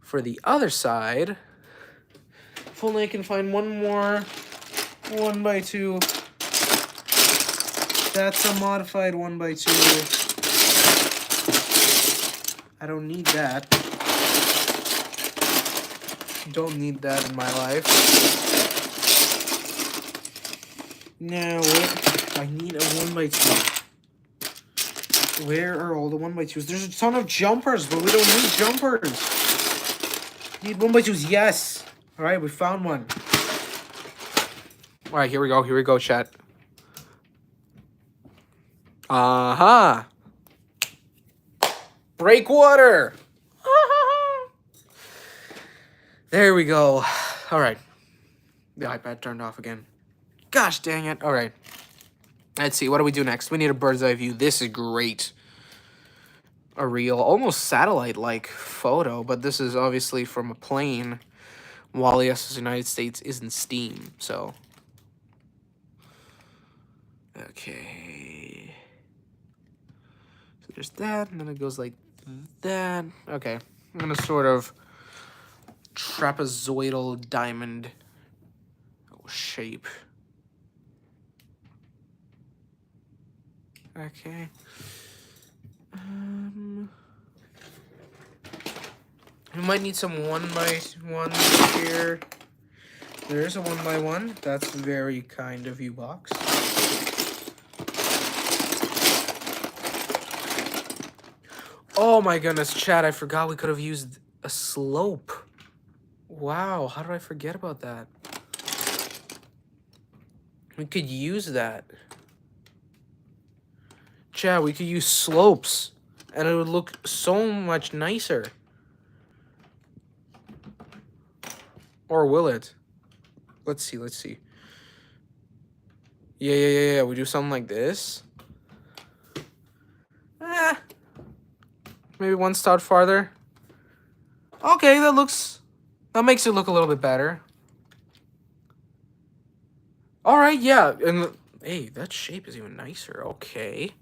for the other side. If only I can find one more 1x2. That's a modified 1x2. I don't need that. Don't need that in my life. Now, I need a 1x2. Where are all the 1x2s? There's a ton of jumpers, but we don't need jumpers. Need 1x2s, yes. All right, we found one. All right, here we go, chat. Uh-huh. Breakwater. There we go. All right. The iPad turned off again. Gosh dang it. All right. Let's see. What do we do next? We need a bird's eye view. This is great. A real, almost satellite-like photo, but this is obviously from a plane, while the United States is in Steam, so. Okay. So there's that, and then it goes like that. Okay. I'm going to sort of trapezoidal diamond shape. Okay. We might need some 1x1 here. There's a 1x1. That's very kind of you, box. Oh my goodness, chat, I forgot we could have used a slope. Wow, how did I forget about that? We could use that. Chat, we could use slopes, and it would look so much nicer. Or will it? Let's see. Yeah. We do something like this. Maybe one stud farther. Okay, that makes it look a little bit better. All right, yeah, and hey, that shape is even nicer. Okay.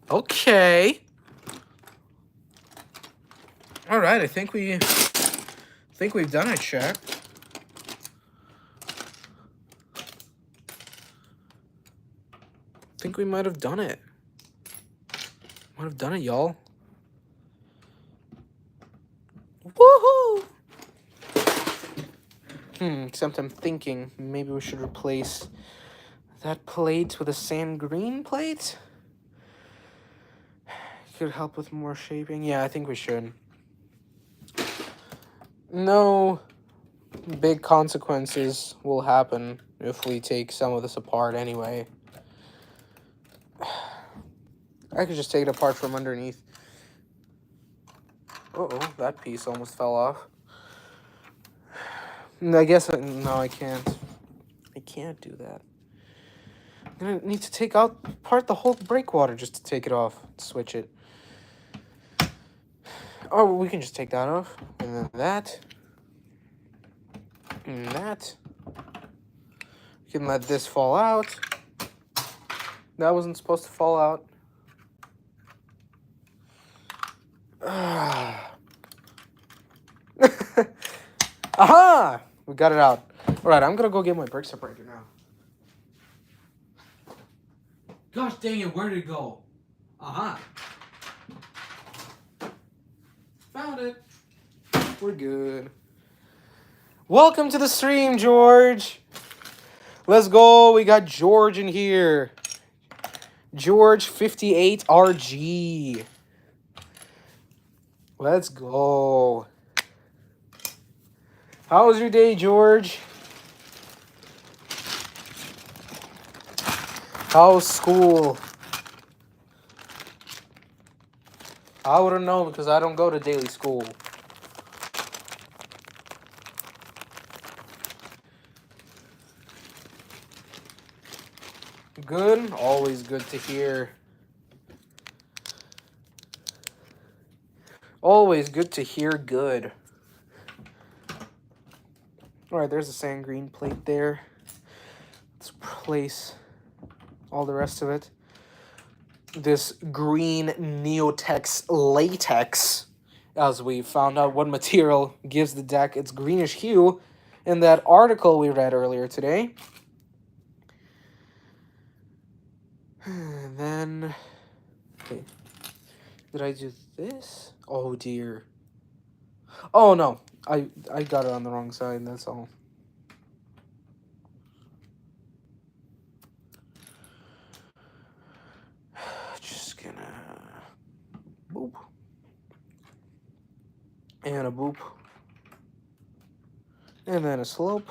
All right, I think we've done it, chat. I think we might have done it. Might have done it, y'all. Woohoo! Except I'm thinking maybe we should replace that plate with a sand green plate. Could help with more shaping. Yeah, I think we should. No big consequences will happen if we take some of this apart anyway. I could just take it apart from underneath. Uh-oh, that piece almost fell off. I guess, no, I can't. I can't do that. I'm gonna need to take apart the whole breakwater just to take it off. Switch it. Oh, we can just take that off. And then that. And that. We can let this fall out. That wasn't supposed to fall out. Aha! We got it out. Alright, I'm gonna go get my brick separator now. Gosh dang it, where did it go? Aha! Found it. We're good. Welcome to the stream, George. Let's go. We got George in here. George 58RG. Let's go. How was your day, George? How's school? I wouldn't know because I don't go to daily school. Good? Always good to hear. Always good to hear good. Alright, there's the sand green plate there. Let's replace all the rest of it. This green Neotex latex, as we found out what material gives the deck its greenish hue in that article we read earlier today. And then, okay, did I do this? Oh dear. Oh no, I got it on the wrong side, that's all. Boop. And a boop. And then a slope.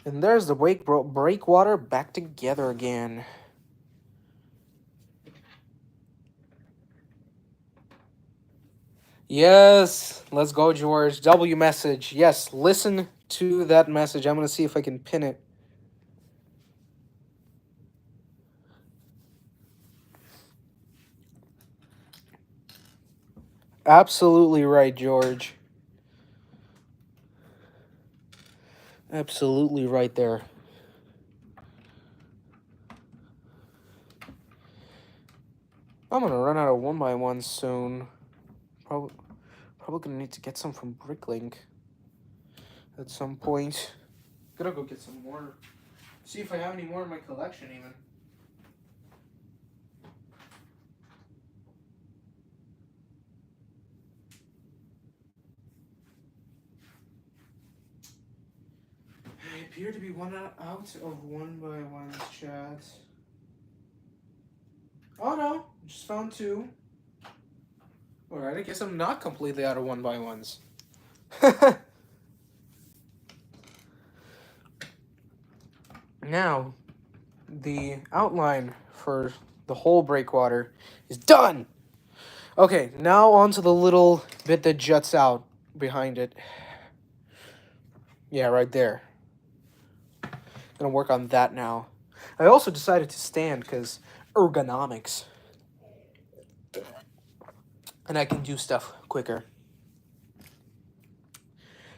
And there's the breakwater back together again. Yes, let's go, George. W message. Yes, listen to that message. I'm going to see if I can pin it. Absolutely right, George. Absolutely right there. I'm going to run out of 1x1 soon. Probably going to need to get some from Bricklink at some point. Gonna go get some more. See if I have any more in my collection, even. I appear to be out of 1x1's chat. Oh no, just found 2. Alright, I guess I'm not completely out of 1x1s. Now, the outline for the whole breakwater is done! Okay, now onto the little bit that juts out behind it. Yeah, right there. Gonna work on that now. I also decided to stand because ergonomics. And I can do stuff quicker.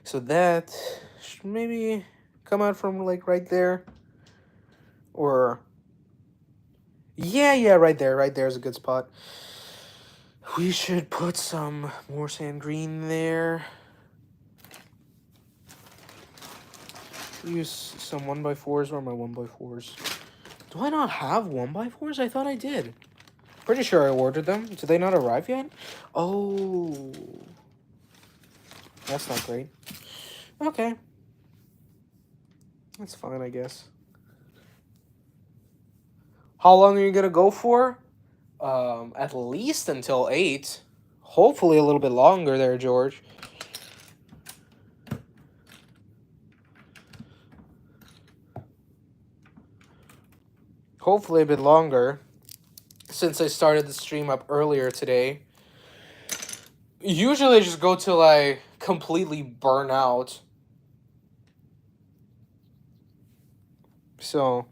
So that should maybe come out from like right there. Or yeah, right there. Right there is a good spot. We should put some more sand green there. Use some 1x4s. Where are my 1x4s? Do I not have 1x4s? I thought I did. Pretty sure I ordered them. Did they not arrive yet? Oh. That's not great. Okay. That's fine, I guess. How long are you gonna go for? At least until 8. Hopefully a little bit longer there, George. Hopefully a bit longer. Since I started the stream up earlier today. Usually I just go till I completely burn out. So,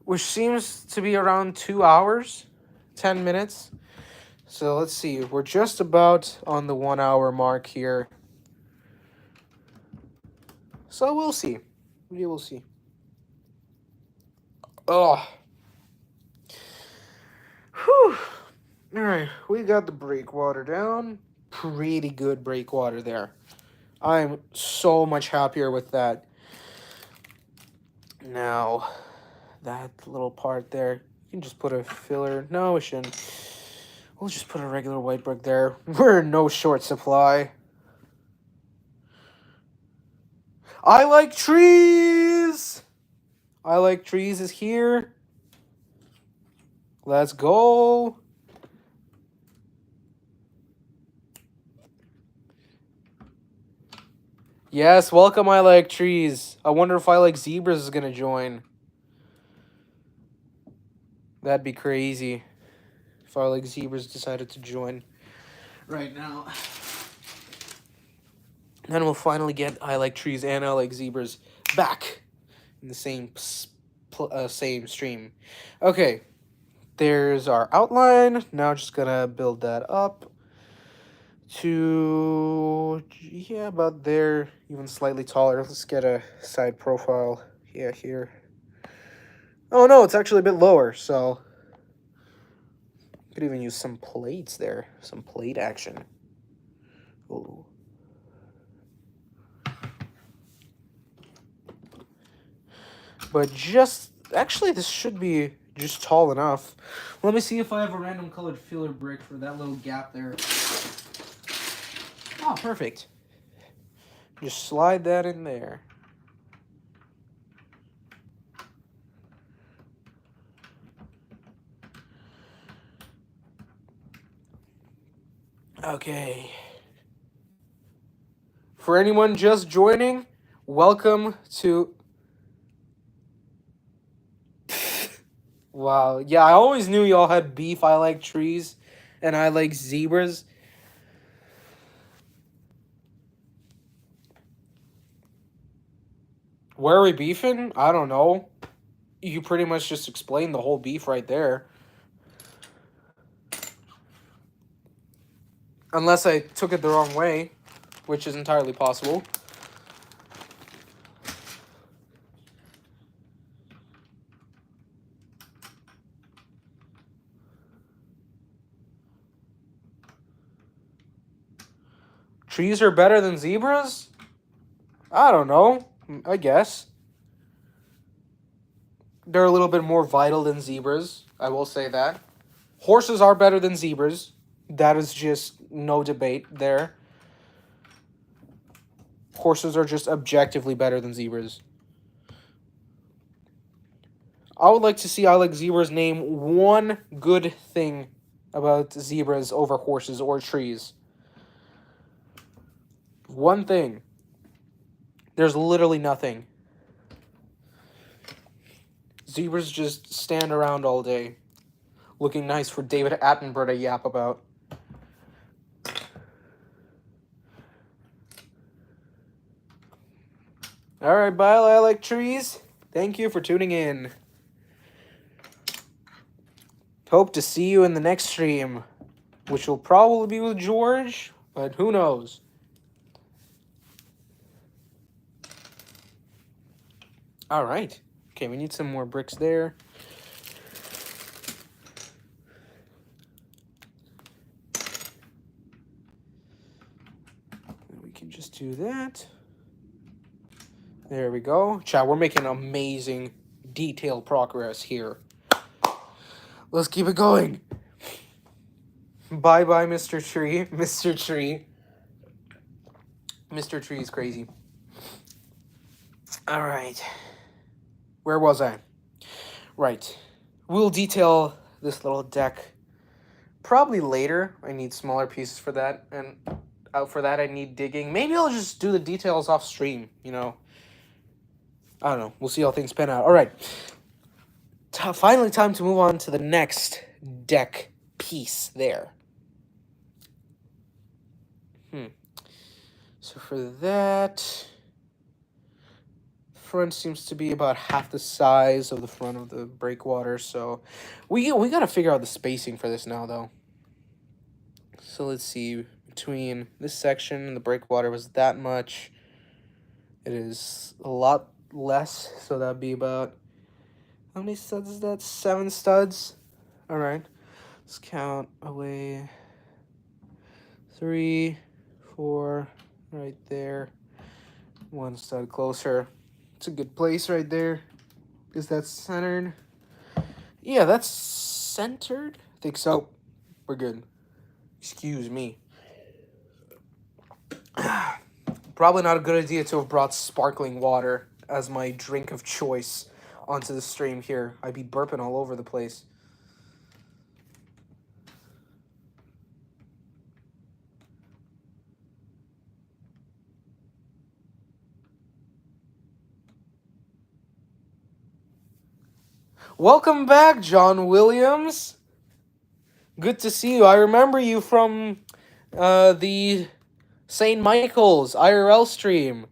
which seems to be around 2 hours, 10 minutes. So let's see, we're just about on the 1 hour mark here. So we'll see. We will see. Oh. Whew. Alright, we got the breakwater down. Pretty good breakwater there. I'm so much happier with that. Now, that little part there, you can just put a filler. No, we shouldn't. We'll just put a regular white brick there. We're in no short supply. I like trees! I like trees is here. Let's go. Yes, welcome I like trees. I wonder if I like zebras is gonna join. That'd be crazy. If I like zebras decided to join right now. Then we'll finally get I like trees and I like zebras back in the same stream. Okay, there's our outline. Now just gonna build that up to, yeah, about there, even slightly taller. Let's get a side profile. Yeah, here. Oh no, it's actually a bit lower, so could even use some plates there, some plate action. Ooh. But just, actually this should be just tall enough. Let me see if I have a random colored filler brick for that little gap there. Oh, perfect. Just slide that in there. Okay. For anyone just joining, welcome to... Wow. Yeah, I always knew y'all had beef. I like trees, and I like zebras. Where are we beefing? I don't know. You pretty much just explained the whole beef right there. Unless I took it the wrong way, which is entirely possible. Trees are better than zebras? I don't know. I guess. They're a little bit more vital than zebras. I will say that. Horses are better than zebras. That is just no debate there. Horses are just objectively better than zebras. I would like to see I Like Zebras name one good thing about zebras over horses or trees. One thing. There's literally nothing. Zebras just stand around all day, looking nice for David Attenborough to yap about. Alright, bye, I Like Trees. Thank you for tuning in. Hope to see you in the next stream, which will probably be with George, but who knows. Alright. Okay, we need some more bricks there. We can just do that. There we go. Chat, we're making amazing detailed progress here. Let's keep it going. Bye-bye, Mr. Tree. Mr. Tree. Mr. Tree is crazy. Alright. Where was I? Right. We'll detail this little deck probably later. I need smaller pieces for that. And for that, I need digging. Maybe I'll just do the details off stream, you know. I don't know. We'll see how things pan out. Alright. Finally, time to move on to the next deck piece there. So for that, front seems to be about half the size of the front of the breakwater. So we gotta figure out the spacing for this now, though. So let's see. Between this section and the breakwater was that much. It is a lot less. So that'd be about... How many studs is that? 7 studs. All right. Let's count away. 3, 4, right there. 1 stud closer. It's a good place right there. Is that centered? Yeah, that's centered. I think so. We're good. Excuse me. Probably not a good idea to have brought sparkling water as my drink of choice onto the stream here. I'd be burping all over the place. Welcome back, John Williams. Good to see you. I remember you from the St. Michael's IRL stream.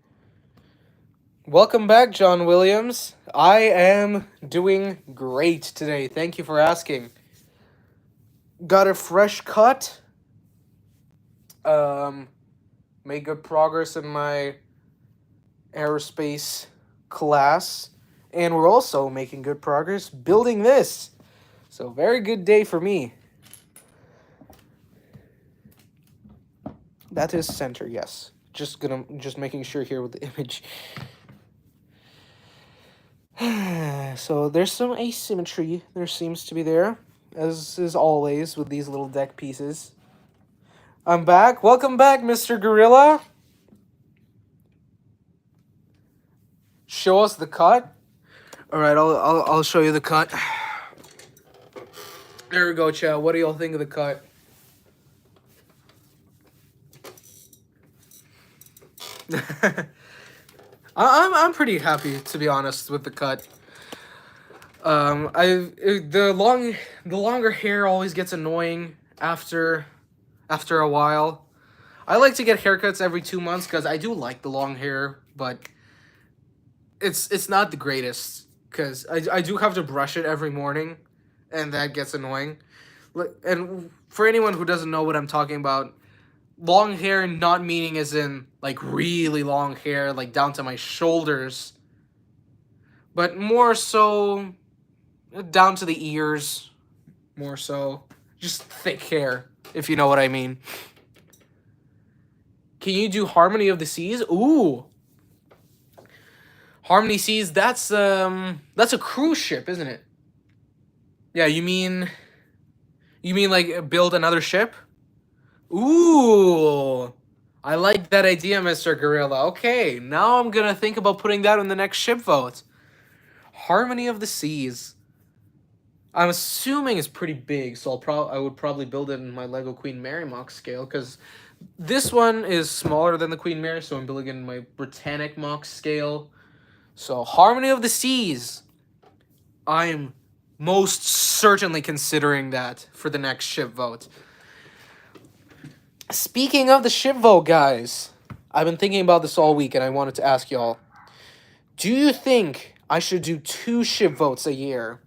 Welcome back, John Williams. I am doing great today. Thank you for asking. Got a fresh cut. Made good progress in my aerospace class. And we're also making good progress building this. So very good day for me. That is center, yes. Just making sure here with the image. So there's some asymmetry. There seems to be there, as is always with these little deck pieces. I'm back. Welcome back, Mr. Gorilla. Show us the cut. All right, I'll show you the cut. There we go, chat. What do y'all think of the cut? I'm pretty happy, to be honest, with the cut. The longer hair always gets annoying after a while. I like to get haircuts every 2 months because I do like the long hair, but it's not the greatest because I do have to brush it every morning, and that gets annoying. And for anyone who doesn't know what I'm talking about, long hair not meaning as in like really long hair, like down to my shoulders, but more so down to the ears, more so just thick hair, if you know what I mean. Can you do Harmony of the Seas? Ooh, Harmony Seas. That's a cruise ship, isn't it? Yeah, you mean like build another ship? Ooh, I like that idea, Mr. Gorilla. Okay, now I'm gonna think about putting that on the next ship vote. Harmony of the Seas. I'm assuming it's pretty big, so I would probably build it in my Lego Queen Mary mock scale because this one is smaller than the Queen Mary, so I'm building it in my Britannic mock scale. So Harmony of the Seas. I'm most certainly considering that for the next ship vote. Speaking of the ship vote, guys, I've been thinking about this all week, and I wanted to ask y'all: do you think I should do 2 ship votes a year?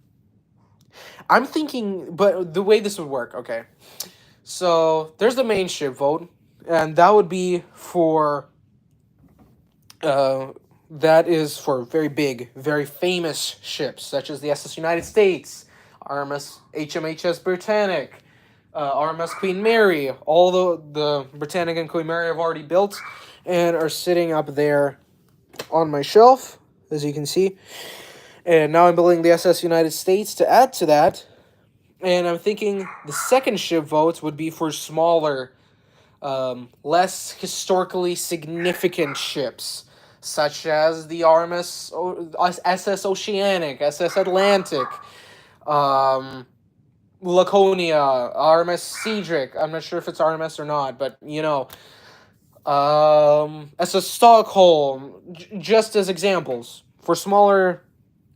I'm thinking, but the way this would work, okay. So there's the main ship vote, and that would be for that is for very big, very famous ships such as the SS United States, RMS HMHS Britannic, RMS Queen Mary. All the Britannic and Queen Mary I've already built and are sitting up there on my shelf, as you can see. And now I'm building the SS United States to add to that. And I'm thinking the second ship vote would be for smaller, less historically significant ships, such as the SS Oceanic, SS Atlantic, Laconia, RMS Cedric. I'm not sure if it's RMS or not, but SS Stockholm, just as examples for smaller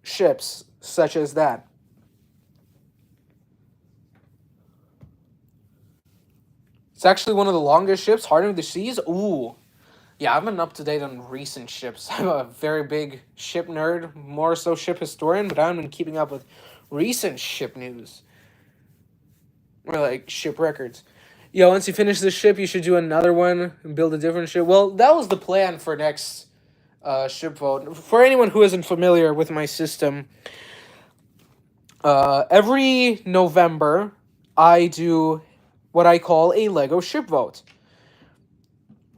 ships such as that. It's actually one of the longest ships, Harmony of the Seas. Ooh. Yeah, I'm an up-to-date on recent ships. I'm a very big ship nerd, more so ship historian, but I've been keeping up with recent ship news. Or, like, ship records. Yo, once you finish this ship, you should do another one and build a different ship. Well, that was the plan for next ship vote. For anyone who isn't familiar with my system, every November, I do what I call a Lego ship vote.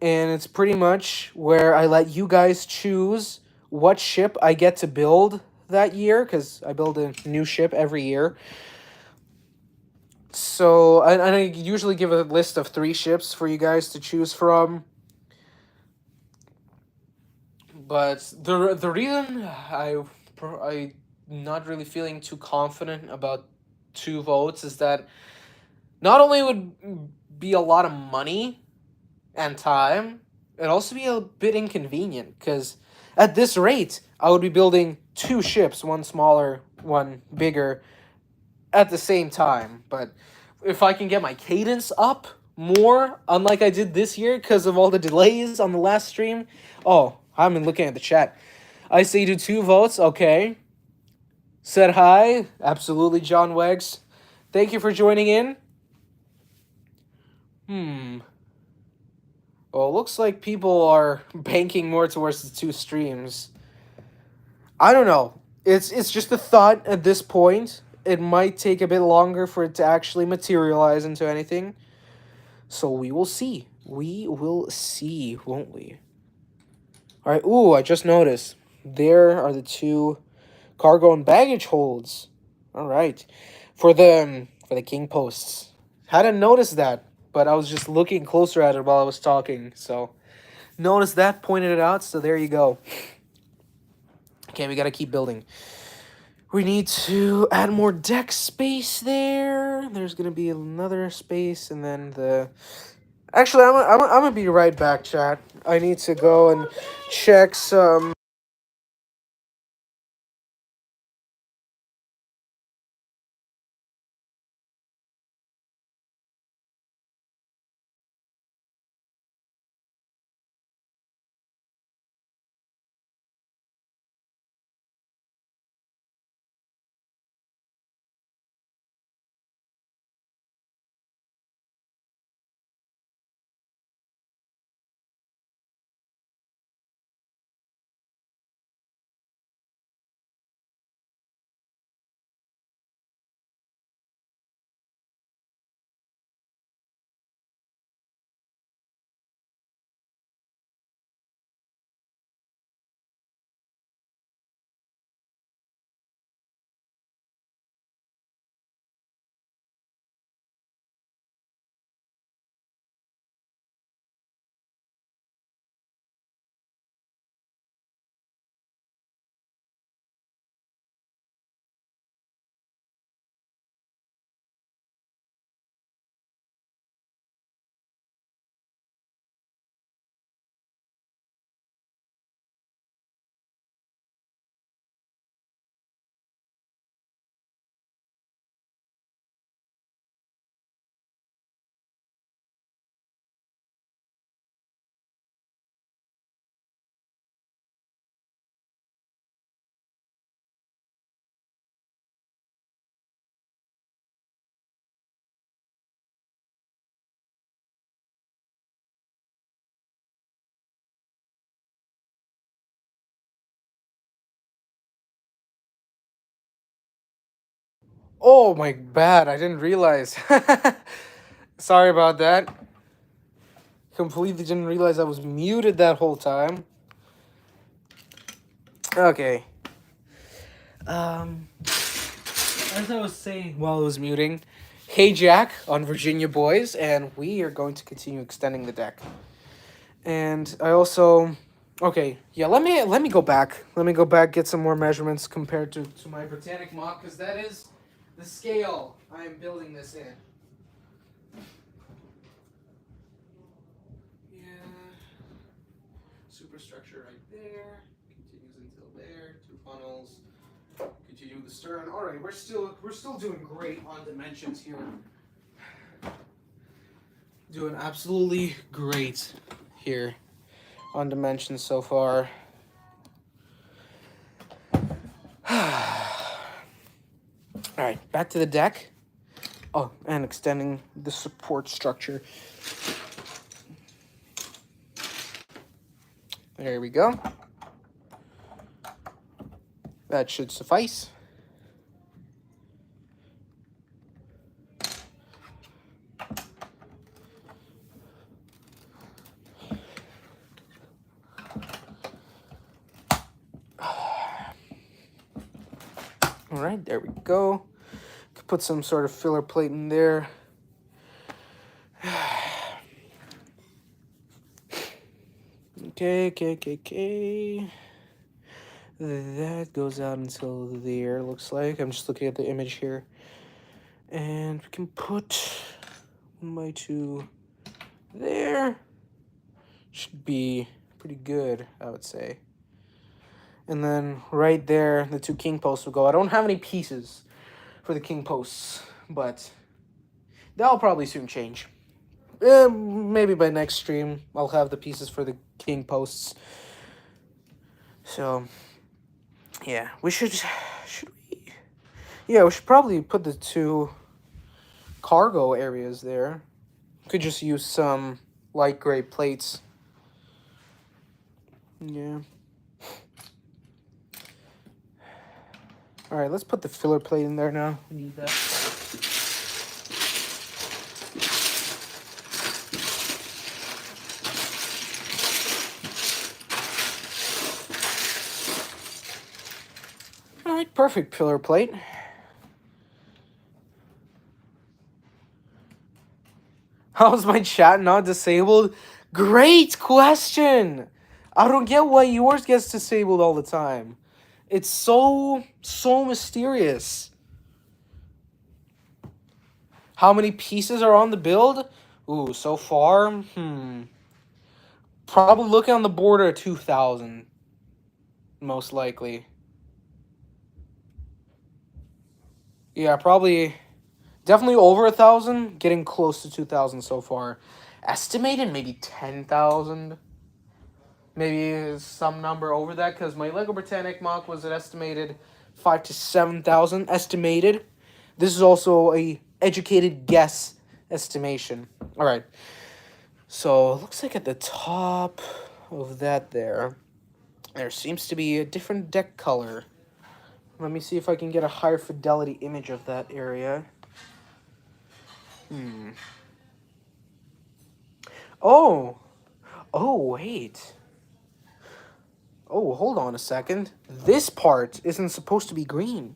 And it's pretty much where I let you guys choose what ship I get to build that year, because I build a new ship every year. So, and I usually give a list of 3 ships for you guys to choose from. But the reason I'm not really feeling too confident about 2 votes is that not only would be a lot of money and time, it'd also be a bit inconvenient, because at this rate, I would be building 2 ships, one smaller, one bigger, at the same time. But if I can get my cadence up more, unlike I did this year because of all the delays on the last stream. Oh, I've been looking at the chat. I say do 2 votes, okay. Said hi, absolutely, John Wegs. Thank you for joining in. Well, it looks like people are banking more towards the 2 streams. I don't know. It's just a thought at this point. It might take a bit longer for it to actually materialize into anything. So we will see. We will see, won't we? Alright, ooh, I just noticed. There are the 2 cargo and baggage holds. Alright. For the king posts. Hadn't noticed that, but I was just looking closer at it while I was talking. So, noticed that, pointed it out, so there you go. Okay, we gotta keep building. We need to add more deck space there. There's going to be another space, and then the Actually, I'm gonna be right back, chat. I need to go and check some. Oh my bad! I didn't realize. Sorry about that. Completely didn't realize I was muted that whole time. Okay. As I was saying while I was muting, hey Jack on Virginia Boys, and we are going to continue extending the deck. And I also, okay, yeah. Let me go back. Let me go back, get some more measurements compared to my Britannic mock, because that is the scale I am building this in. Yeah. Superstructure right there. Continues until there. 2 funnels. Continue the stern. All right, we're still doing great on dimensions here. Doing absolutely great here on dimensions so far. All right, back to the deck. Oh, and extending the support structure. There we go. That should suffice. All right, there we go. Could put some sort of filler plate in there. Okay. That goes out until there, looks like. I'm just looking at the image here. And we can put 1x2 there. Should be pretty good, I would say. And then right there, the 2 king posts will go. I don't have any pieces for the king posts, but that'll probably soon change. Maybe by next stream, I'll have the pieces for the king posts. So, yeah, should we? Yeah, we should probably put the 2 cargo areas there. Could just use some light gray plates. Yeah. All right, let's put the filler plate in there now. We need that. All right, perfect filler plate. How's my chat not disabled? Great question. I don't get why yours gets disabled all the time. It's so mysterious. How many pieces are on the build? Ooh, so far, probably looking on the border of 2,000, most likely. Yeah, probably, definitely over 1,000. Getting close to 2,000 so far. Estimated maybe 10,000. Maybe some number over that, because my Lego Britannic mock was an estimated 5 to 7,000 estimated. This is also a educated guess estimation. All right. So it looks like at the top of that there seems to be a different deck color. Let me see if I can get a higher fidelity image of that area. Oh, oh wait. Oh, hold on a second. This part isn't supposed to be green.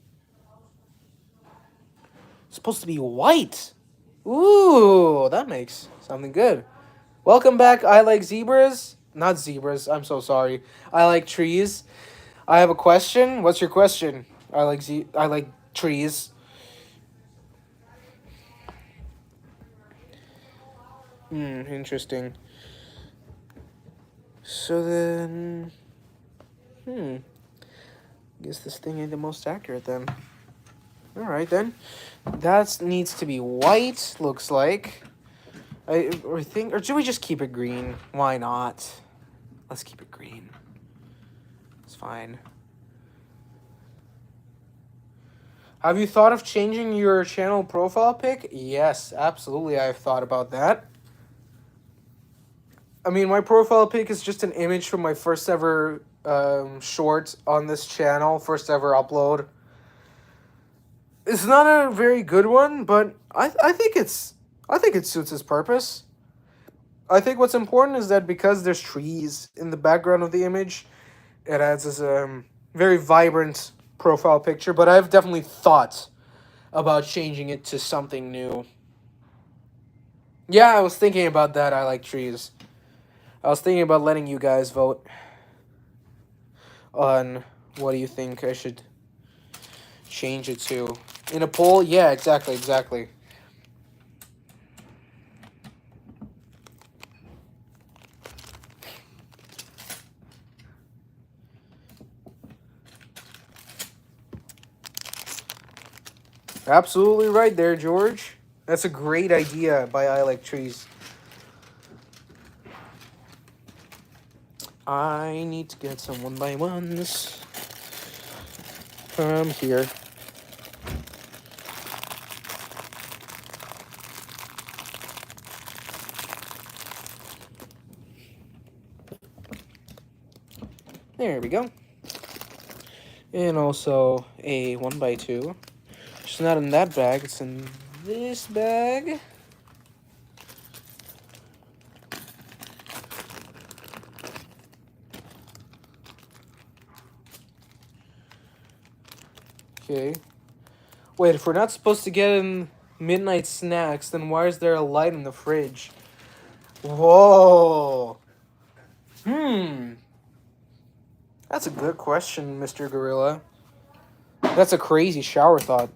It's supposed to be white. Ooh, that makes something good. Welcome back, I Like Zebras. Not zebras, I'm so sorry. I like trees. I have a question. What's your question? I like trees. Interesting. So then, guess this thing ain't the most accurate then. All right then. That needs to be white, looks like. Or think, or should we just keep it green? Why not? Let's keep it green. It's fine. Have you thought of changing your channel profile pic? Yes, absolutely. I've thought about that. I mean, my profile pic is just an image from my first ever short on this channel, first ever upload. It's not a very good one, but I think it suits its purpose. I think what's important is that because there's trees in the background of the image, it adds this very vibrant profile picture. But I've definitely thought about changing it to something new. Yeah, I was thinking about that. I like trees. I was thinking about letting you guys vote on what do you think I should change it to. In a poll? Yeah, exactly, exactly. Absolutely right there, George. That's a great idea by I Like Trees. I need to get some 1x1s from here. There we go. And also a 1x2. It's not in that bag, it's in this bag. Okay. Wait, if we're not supposed to get in midnight snacks, then why is there a light in the fridge? Whoa. That's a good question, Mr. Gorilla. That's a crazy shower thought.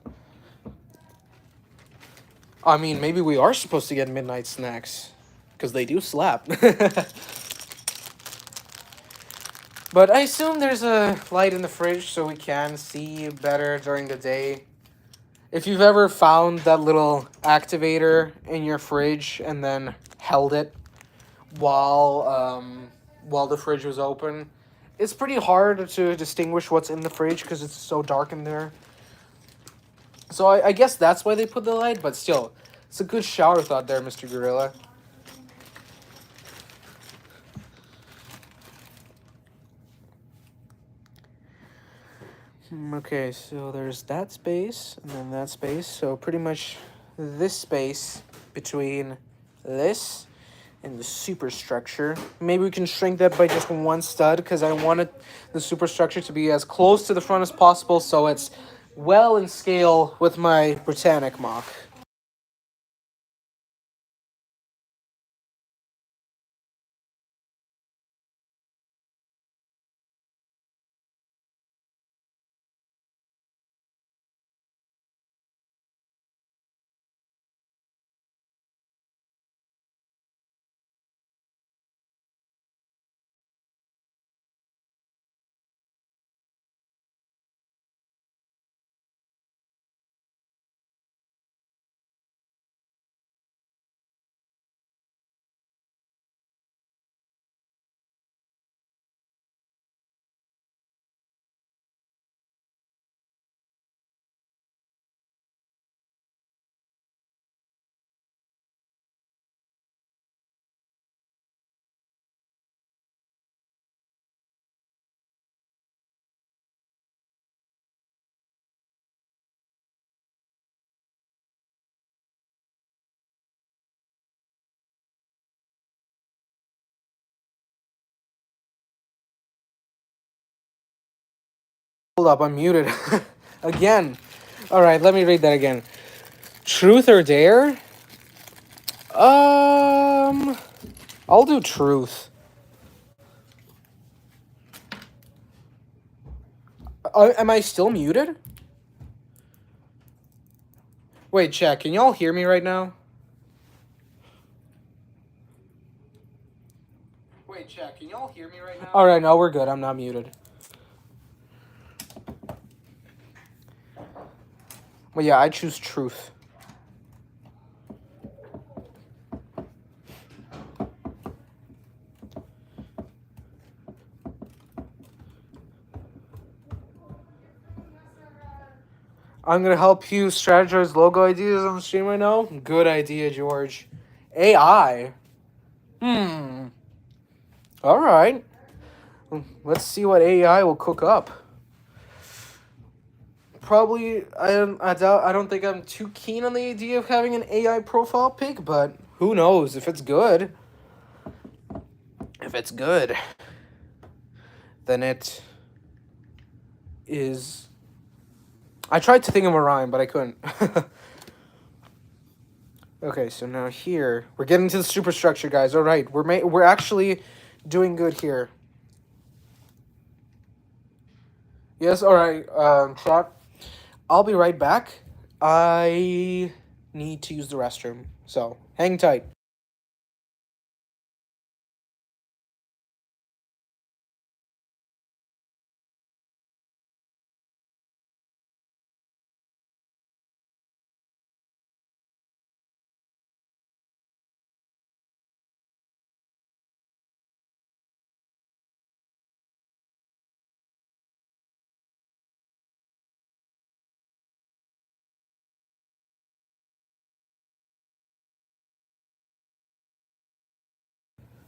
I mean, maybe we are supposed to get midnight snacks. Because they do slap. But I assume there's a light in the fridge so we can see better during the day. If you've ever found that little activator in your fridge and then held it while the fridge was open, it's pretty hard to distinguish what's in the fridge because it's so dark in there. So I guess that's why they put the light, but still, it's a good shower thought there, Mr. Gorilla. Okay, so there's that space, and then that space. So pretty much this space between this and the superstructure. Maybe we can shrink that by just one stud, because I wanted the superstructure to be as close to the front as possible, so it's well in scale with my Britannic mock. Hold up, I'm muted. Again. Alright, let me read that again. Truth or dare? I'll do truth. Am I still muted? Wait, chat, can y'all hear me right now? Wait, chat, can y'all hear me right now? Alright, no, we're good. I'm not muted. Well, yeah, I choose truth. I'm gonna help you strategize logo ideas on the stream right now. Good idea, George. AI? Alright. Let's see what AI will cook up. Probably, I don't think I'm too keen on the idea of having an AI profile pic, but who knows if it's good. If it's good, then it is. I tried to think of a rhyme, but I couldn't. Okay, so now here we're getting to the superstructure, guys. All right, we're actually doing good here. Yes, all right, chat. I'll be right back. I need to use the restroom, so hang tight.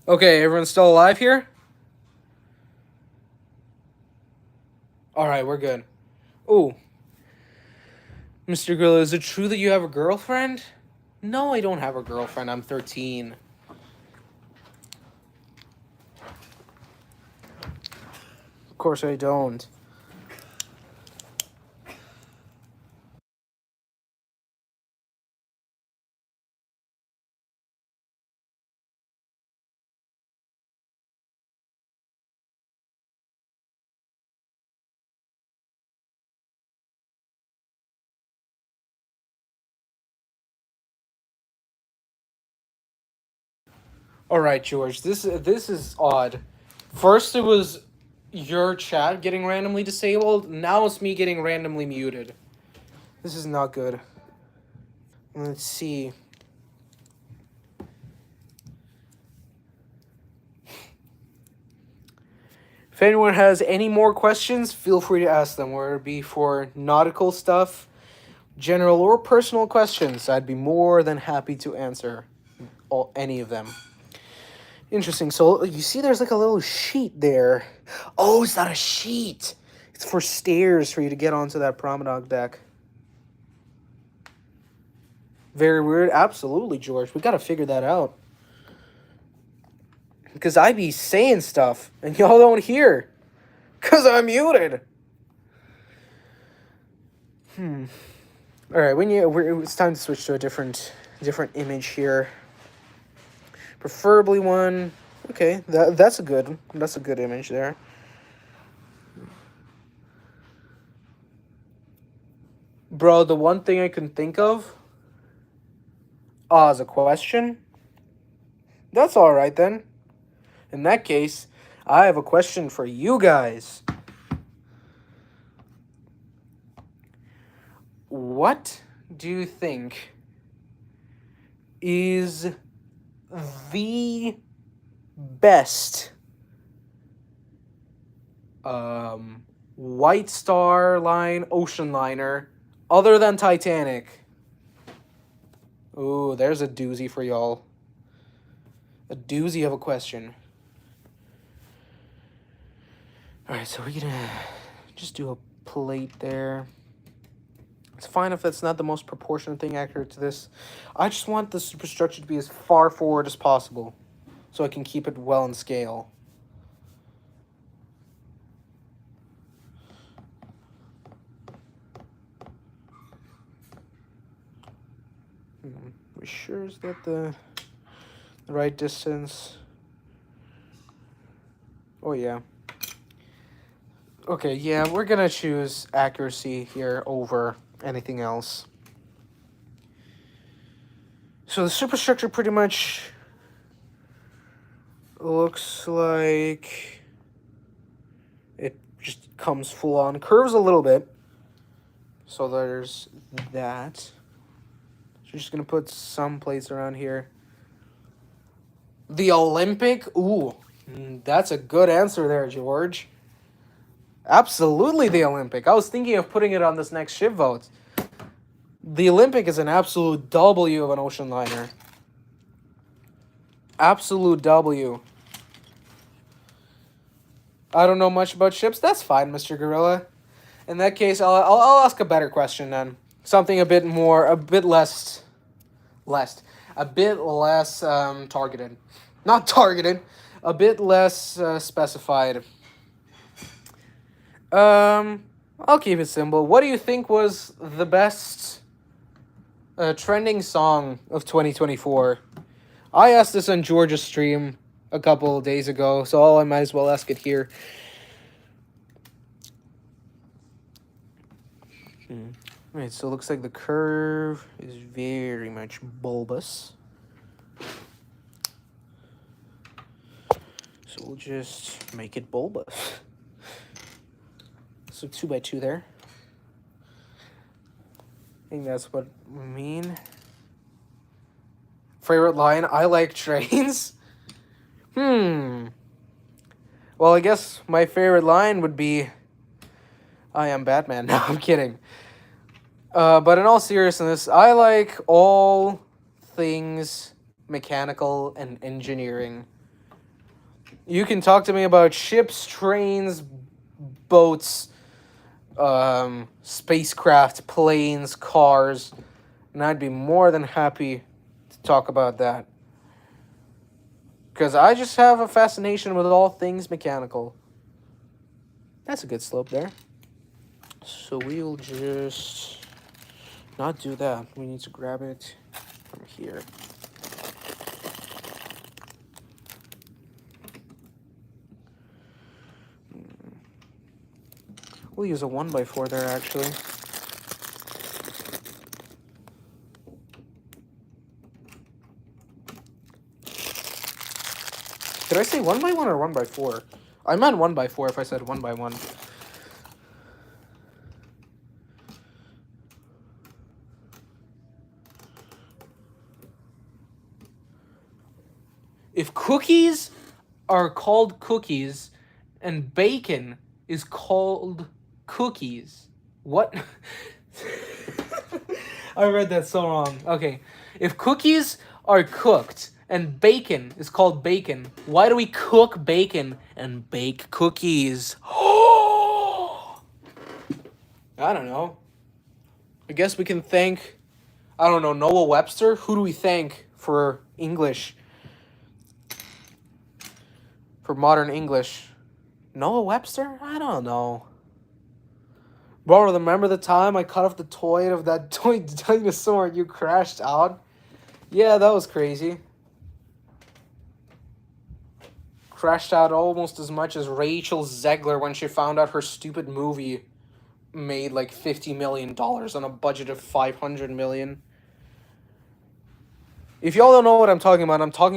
Okay, everyone's still alive here? All right, we're good. Ooh. Mr. Gorilla, is it true that you have a girlfriend? No, I don't have a girlfriend. I'm 13. Of course I don't. All right, George. This is odd. First, it was your chat getting randomly disabled. Now it's me getting randomly muted. This is not good. Let's see. If anyone has any more questions, feel free to ask them, whether it be for nautical stuff, general or personal questions. I'd be more than happy to answer any of them. Interesting. So you see there's like a little sheet there. Oh, it's not a sheet. It's for stairs for you to get onto that promenade deck. Very weird. Absolutely, George. We got to figure that out. Because I be saying stuff and y'all don't hear. Because I'm muted. All right, it's time to switch to a different image here. Preferably one. Okay, that's a good image there. Bro, the one thing I can think of as a question. That's all right then. In that case, I have a question for you guys. What do you think is the best White Star Line ocean liner other than Titanic? Ooh, there's a doozy for y'all. A doozy of a question. Alright, so we're gonna just do a plate there. It's fine if that's not the most proportionate thing accurate to this. I just want the superstructure to be as far forward as possible, so I can keep it well in scale. we sure is that the right distance? Oh, yeah. Okay, yeah, we're gonna choose accuracy here over anything else. So the superstructure pretty much looks like it just comes full on, curves a little bit. So there's that. So we're just gonna put some plates around here. The Olympic? Ooh, that's a good answer there, George. Absolutely the Olympic. I was thinking of putting it on this next ship vote. The Olympic is an absolute W of an ocean liner. Absolute W. I don't know much about ships. That's fine, Mr. Gorilla. In that case, I'll ask a better question then. Something a bit less targeted. Not targeted, a bit less specified. I'll keep it simple. What do you think was the best trending song of 2024? I asked this on Georgia's stream a couple of days ago, so I might as well ask it here. Right, so it looks like the curve is very much bulbous. So we'll just make it bulbous. So 2x2 there. I think that's what we mean. Favorite line, I like trains. Well, I guess my favorite line would be, I am Batman. No, I'm kidding. But in all seriousness, I like all things mechanical and engineering. You can talk to me about ships, trains, boats, spacecraft, planes, cars, and I'd be more than happy to talk about that. Because I just have a fascination with all things mechanical. That's a good slope there. So we'll just not do that. We need to grab it from here. We'll use a 1x4 there, actually. Did I say 1x1 or 1x4? I meant 1x4 if I said 1x1. If cookies are called cookies and bacon is called cookies, what? I read that so wrong. Okay. If cookies are cooked and bacon is called bacon, why do we cook bacon and bake cookies? I don't know. I guess we can thank, I don't know, Noah Webster? Who do we thank for English? For modern English? Noah Webster? I don't know. Bro, remember the time I cut off the toy of that toy dinosaur and you crashed out? Yeah, that was crazy. Crashed out almost as much as Rachel Zegler when she found out her stupid movie made like $50 million on a budget of $500 million. If y'all don't know what I'm talking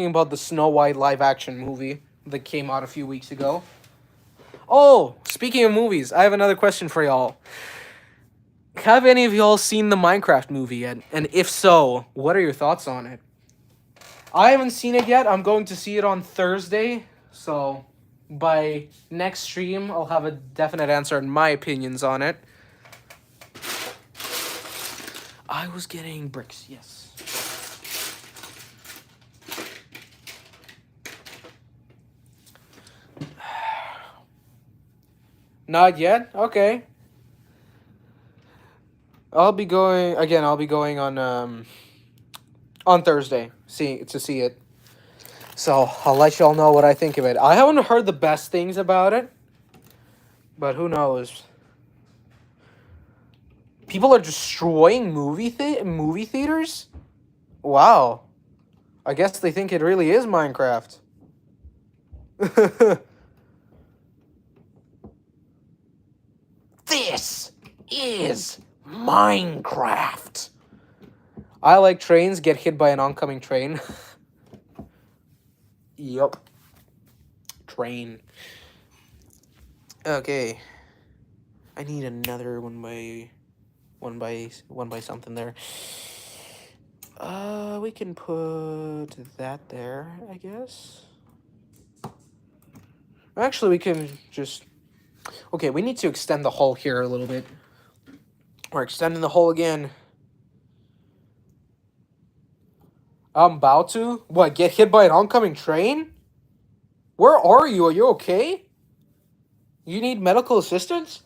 about the Snow White live-action movie that came out a few weeks ago. Oh, speaking of movies, I have another question for y'all. Have any of y'all seen the Minecraft movie yet? And if so, what are your thoughts on it? I haven't seen it yet. I'm going to see it on Thursday. So by next stream, I'll have a definite answer on my opinions on it. I was getting bricks, yes. Not yet? Okay. I'll be going on Thursday to see it. So I'll let y'all know what I think of it. I haven't heard the best things about it, but who knows? People are destroying movie theaters? Wow. I guess they think it really is Minecraft. This is Minecraft. I like trains, get hit by an oncoming train. Yup. Train. Okay. I need another one by something there. We can put that there, I guess. Actually, we can just... Okay, we need to extend the hull here a little bit. We're extending the hull again. I'm about to? What, get hit by an oncoming train? Where are you? Are you okay? You need medical assistance?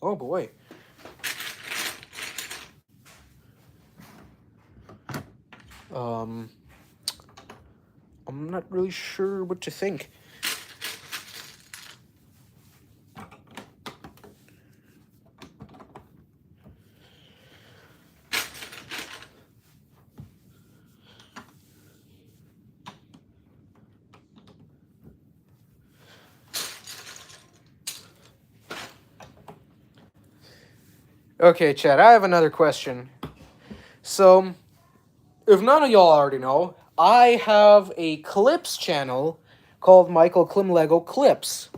Oh boy. I'm not really sure what to think. Okay, Chad, I have another question. So, if none of y'all already know, I have a clips channel called Michael Klim Lego Clips.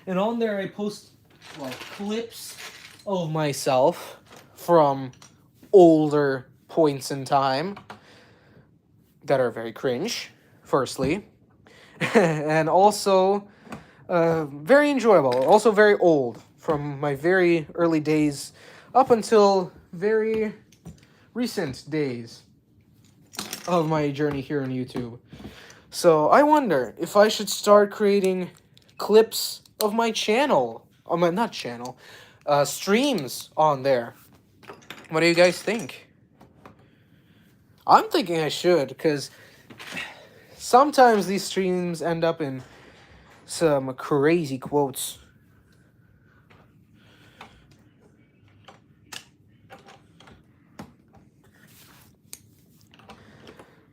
And on there I post, well, clips of myself from older points in time that are very cringe, firstly. And also very enjoyable, also very old, from my very early days up until very recent days of my journey here on YouTube. So I wonder if I should start creating clips of my channel, not channel, streams on there. What do you guys think? I'm thinking I should, because sometimes these streams end up in some crazy quotes.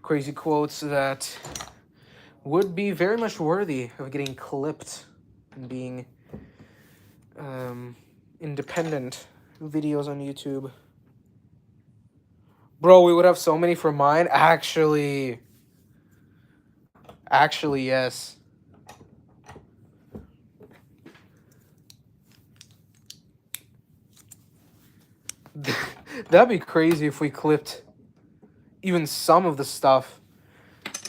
Crazy quotes that would be very much worthy of getting clipped and being independent videos on YouTube. Bro, we would have so many for mine. Actually, yes. That'd be crazy if we clipped even some of the stuff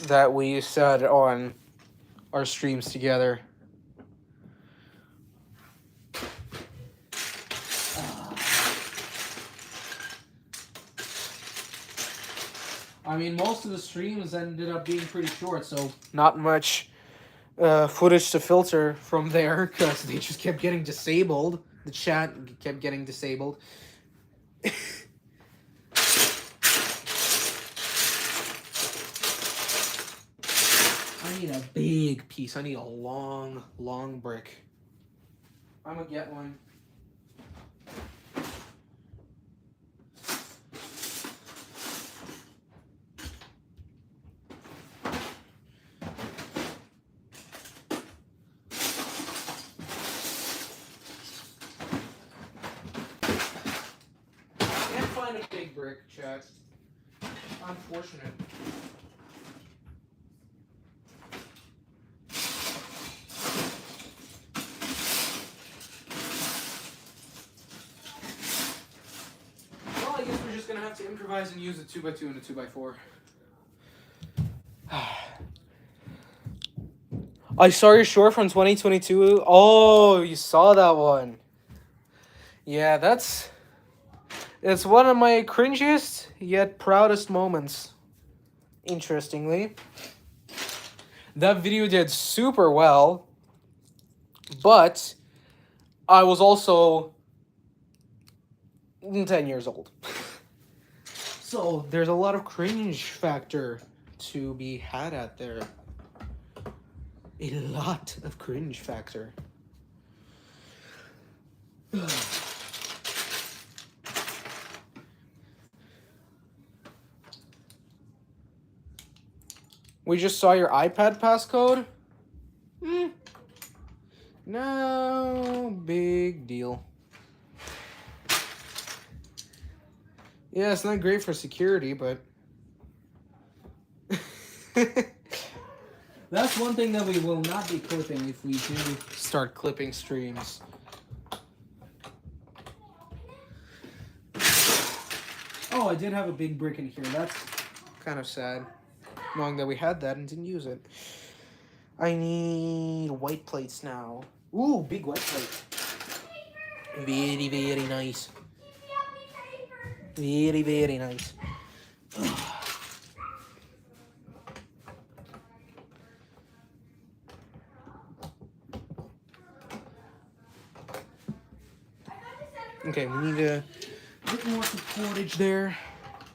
that we said on our streams together. I mean, most of the streams ended up being pretty short, so not much footage to filter from there, because they just kept getting disabled. The chat kept getting disabled. I need a big piece. I need a long, long brick. I'm gonna get one. Can't find a big brick, chat. Unfortunate. Well, I guess we're just gonna have to improvise and use a 2x2 and a 2x4. I saw your short from 2022. Oh, you saw that one. Yeah, it's one of my cringiest yet proudest moments. Interestingly, that video did super well, but I was also 10 years old. So there's a lot of cringe factor to be had out there. A lot of cringe factor. We just saw your iPad passcode? No big deal. Yeah, it's not great for security, but... That's one thing that we will not be clipping if we do start clipping streams. Oh, I did have a big brick in here. That's kind of sad, knowing that we had that and didn't use it. I need white plates now. Ooh, big white plate. Very, very nice. Very, very nice. Okay, we need a bit more supportage there.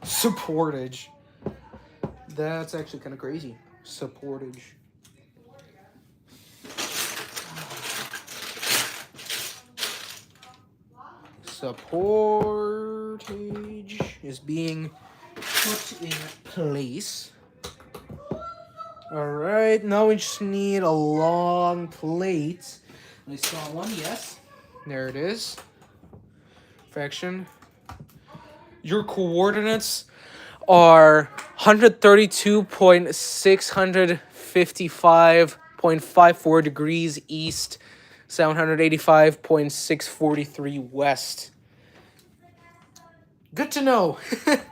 Supportage. That's actually kind of crazy. Supportage. Supportage is being put in place. Alright, now we just need a long plate. I saw one, yes. There it is. Perfection. Your coordinates are 132.655.54 degrees east, 785.643 west. Good to know. That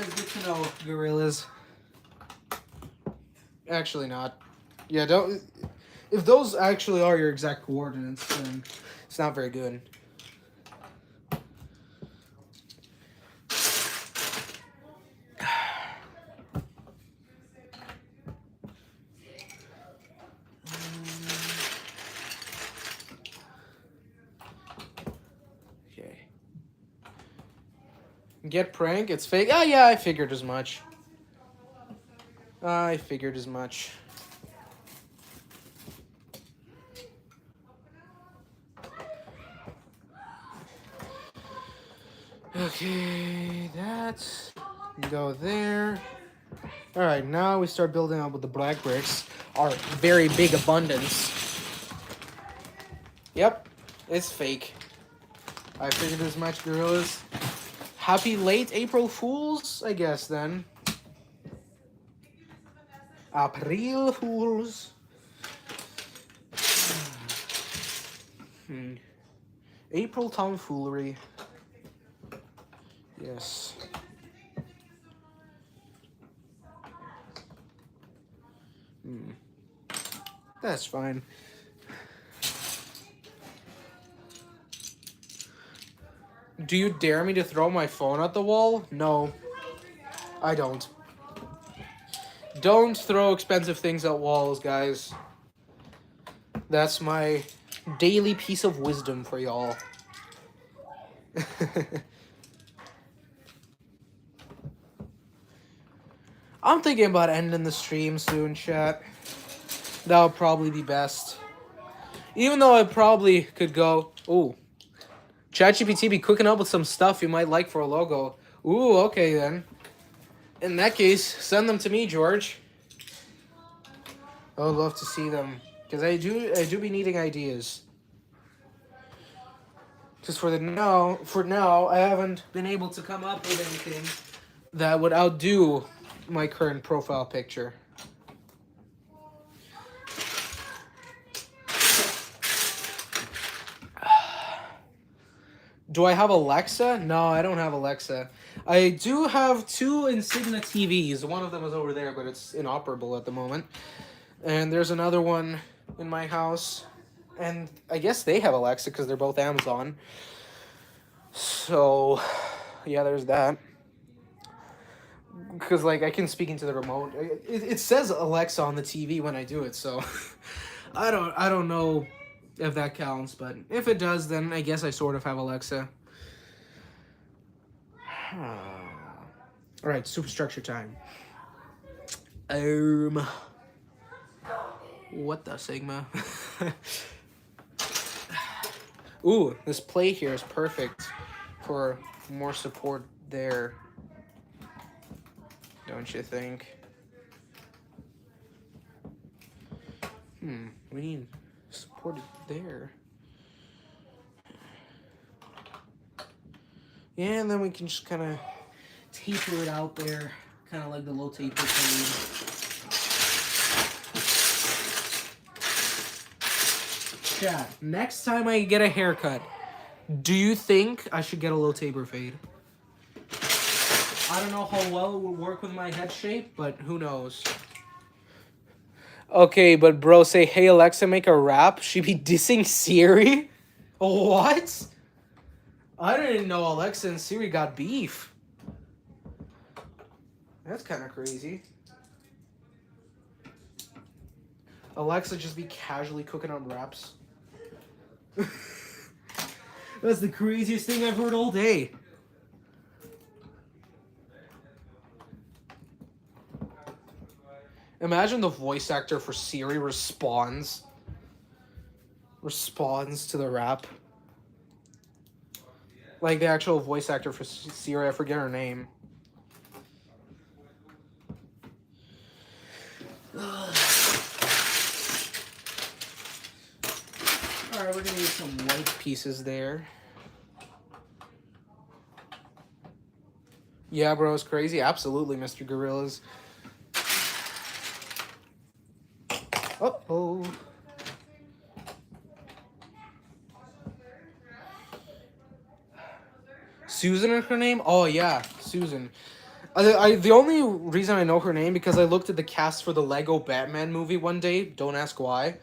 is good to know, gorillas. Actually not. Yeah, don't... If those actually are your exact coordinates, then it's not very good. Okay. Get prank? It's fake? Oh, yeah, I figured as much. I figured as much. Okay, that's go there. All right, now we start building up with the black bricks. Our very big abundance. Yep, it's fake. I figured as much, gorillas. Happy late April Fools, I guess, then. April Fools. April tomfoolery. Yes. That's fine. Do you dare me to throw my phone at the wall? No, I don't. Don't throw expensive things at walls, guys. That's my daily piece of wisdom for y'all. I'm thinking about ending the stream soon, chat. That would probably be best. Even though I probably could go... Ooh. ChatGPT be cooking up with some stuff you might like for a logo. Ooh, okay then. In that case, send them to me, George. I would love to see them. Because I do be needing ideas. Because for now, I haven't been able to come up with anything that would outdo my current profile picture. Do I have Alexa? No, I don't have Alexa. I do have two Insignia TVs. One of them is over there, but it's inoperable at the moment. And there's another one in my house. And I guess they have Alexa because they're both Amazon. So, yeah, there's that. Because, like, I can speak into the remote. It says Alexa on the TV when I do it, so... I don't know if that counts, but if it does, then I guess I sort of have Alexa. Alright, Superstructure time. What the Sigma? Ooh, this plate here is perfect for more support there. don't you think? We need support it there. Yeah, and then we can just kind of taper it out there, kind of like the low taper fade. Yeah, next time I get a haircut, do you think I should get a low taper fade? I don't know how well it will work with my head shape, but who knows? Okay, but bro, say, hey Alexa, make a rap. She be dissing Siri? What? I didn't know Alexa and Siri got beef. That's kind of crazy. Alexa just be casually cooking on raps. That's the craziest thing I've heard all day. Imagine the voice actor for Siri responds to the rap. Like the actual voice actor for Siri, I forget her name. Alright, we're gonna use some white pieces there. Yeah, bro, it's crazy. Absolutely, Mr. Gorillas. Uh-oh. Susan is her name? Oh, yeah, Susan. The only reason I know her name because I looked at the cast for the Lego Batman movie one day. Don't ask why.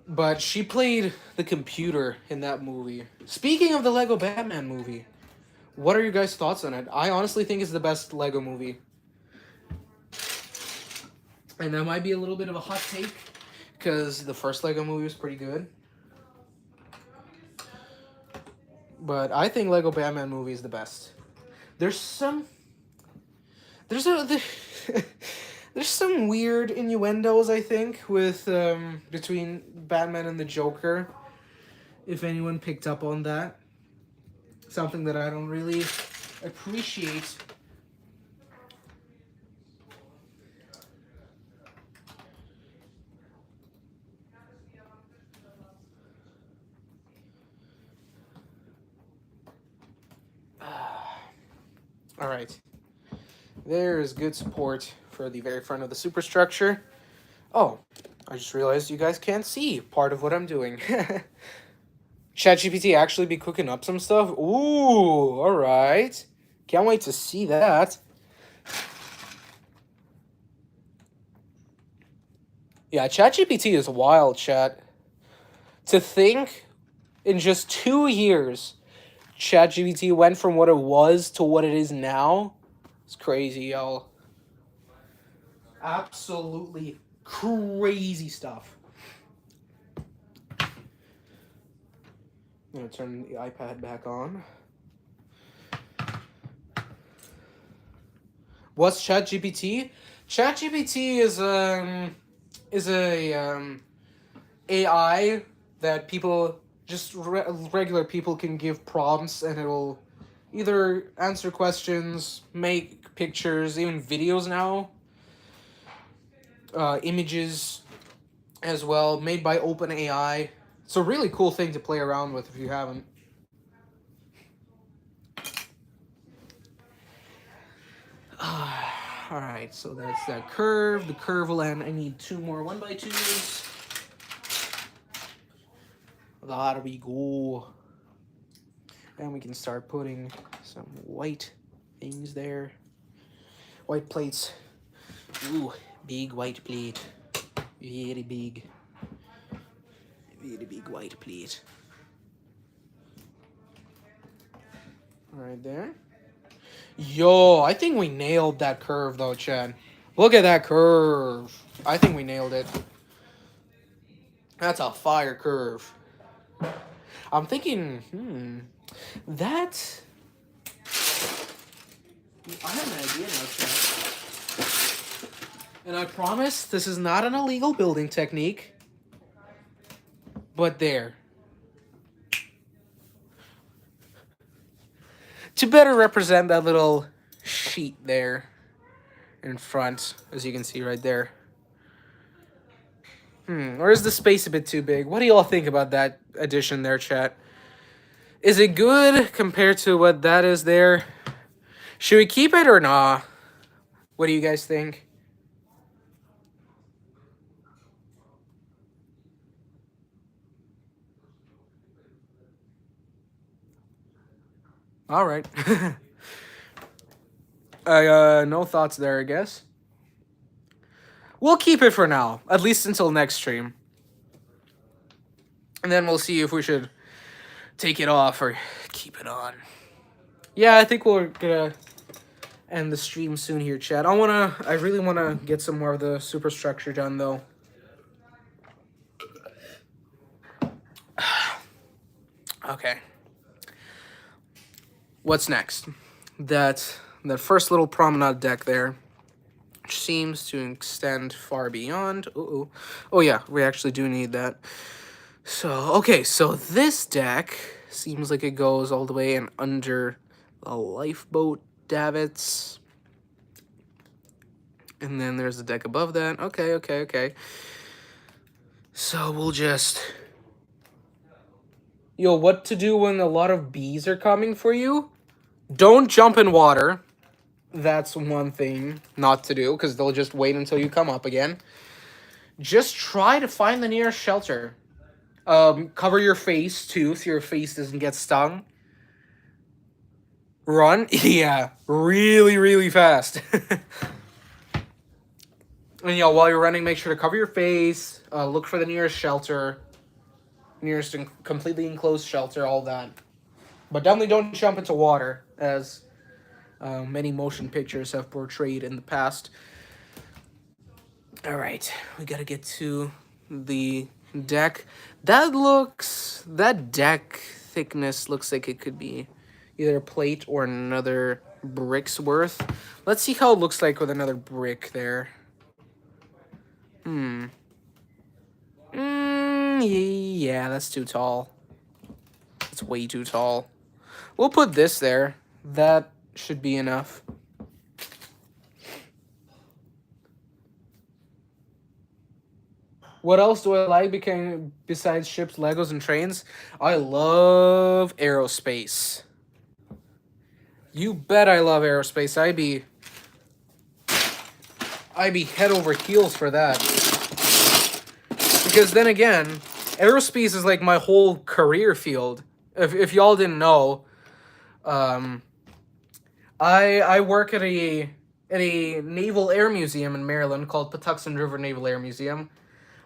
But she played the computer in that movie. Speaking of the Lego Batman movie, what are your guys' thoughts on it? I honestly think it's the best Lego movie. And that might be a little bit of a hot take, because the first Lego movie was pretty good. But I think Lego Batman movie is the best. There's some weird innuendos, I think, with between Batman and the Joker. If anyone picked up on that. Something that I don't really appreciate. All right. There is good support for the very front of the superstructure. Oh, I just realized you guys can't see part of what I'm doing. ChatGPT actually be cooking up some stuff? Ooh, all right. Can't wait to see that. Yeah, ChatGPT is wild, chat. To think in just 2 years, ChatGPT went from what it was to what it is now. It's crazy, y'all. Absolutely crazy stuff. I'm gonna turn the iPad back on. What's ChatGPT? ChatGPT is a AI that people, just regular people, can give prompts and it'll either answer questions, make pictures, even videos now, images as well, made by OpenAI. It's a really cool thing to play around with if you haven't. Alright, so that's that curve. The curve will end. I need 2 more 1x2s. There we go. And we can start putting some white things there. White plates. Ooh, big white plate. Very big. Very big white plate. Right there. Yo, I think we nailed that curve though, Chad. Look at that curve. I think we nailed it. That's a fire curve. I'm thinking, that... I have an idea now, Chad. And I promise this is not an illegal building technique. But there. To better represent that little sheet there. in front, as you can see right there. Or is the space a bit too big? What do y'all think about that addition there, chat? Is it good compared to what that is there? Should we keep it or nah? What do you guys think? All right. No thoughts there, I guess. We'll keep it for now, at least until next stream. And then we'll see if we should take it off or keep it on. Yeah, I think we're gonna end the stream soon here, chat. I really wanna get some more of the superstructure done though. Okay. What's next? That first little promenade deck there, which seems to extend far beyond. Uh-oh. Oh yeah, we actually do need that. So, okay, so this deck seems like it goes all the way and under the lifeboat davits. And then there's the deck above that. Okay. So we'll just... Yo, what to do when a lot of bees are coming for you? Don't jump in water. That's one thing not to do, because they'll just wait until you come up again. Just try to find the nearest shelter. Cover your face, too, so your face doesn't get stung. Run? Yeah, really fast. And, while you're running, make sure to cover your face, look for the nearest shelter, nearest completely enclosed shelter, all that. But definitely don't jump into water, as many motion pictures have portrayed in the past. All right, we gotta get to the deck. That deck thickness looks like it could be either a plate or another brick's worth. Let's see how it looks like with another brick there. Yeah, that's too tall. That's way too tall. We'll put this there. That should be enough. What else do I like besides ships, Legos, and trains? I love aerospace. You bet I love aerospace. I'd be head over heels for that. Because then again, aerospace is like my whole career field. If y'all didn't know, I work at a naval air museum in Maryland called Patuxent River Naval Air Museum.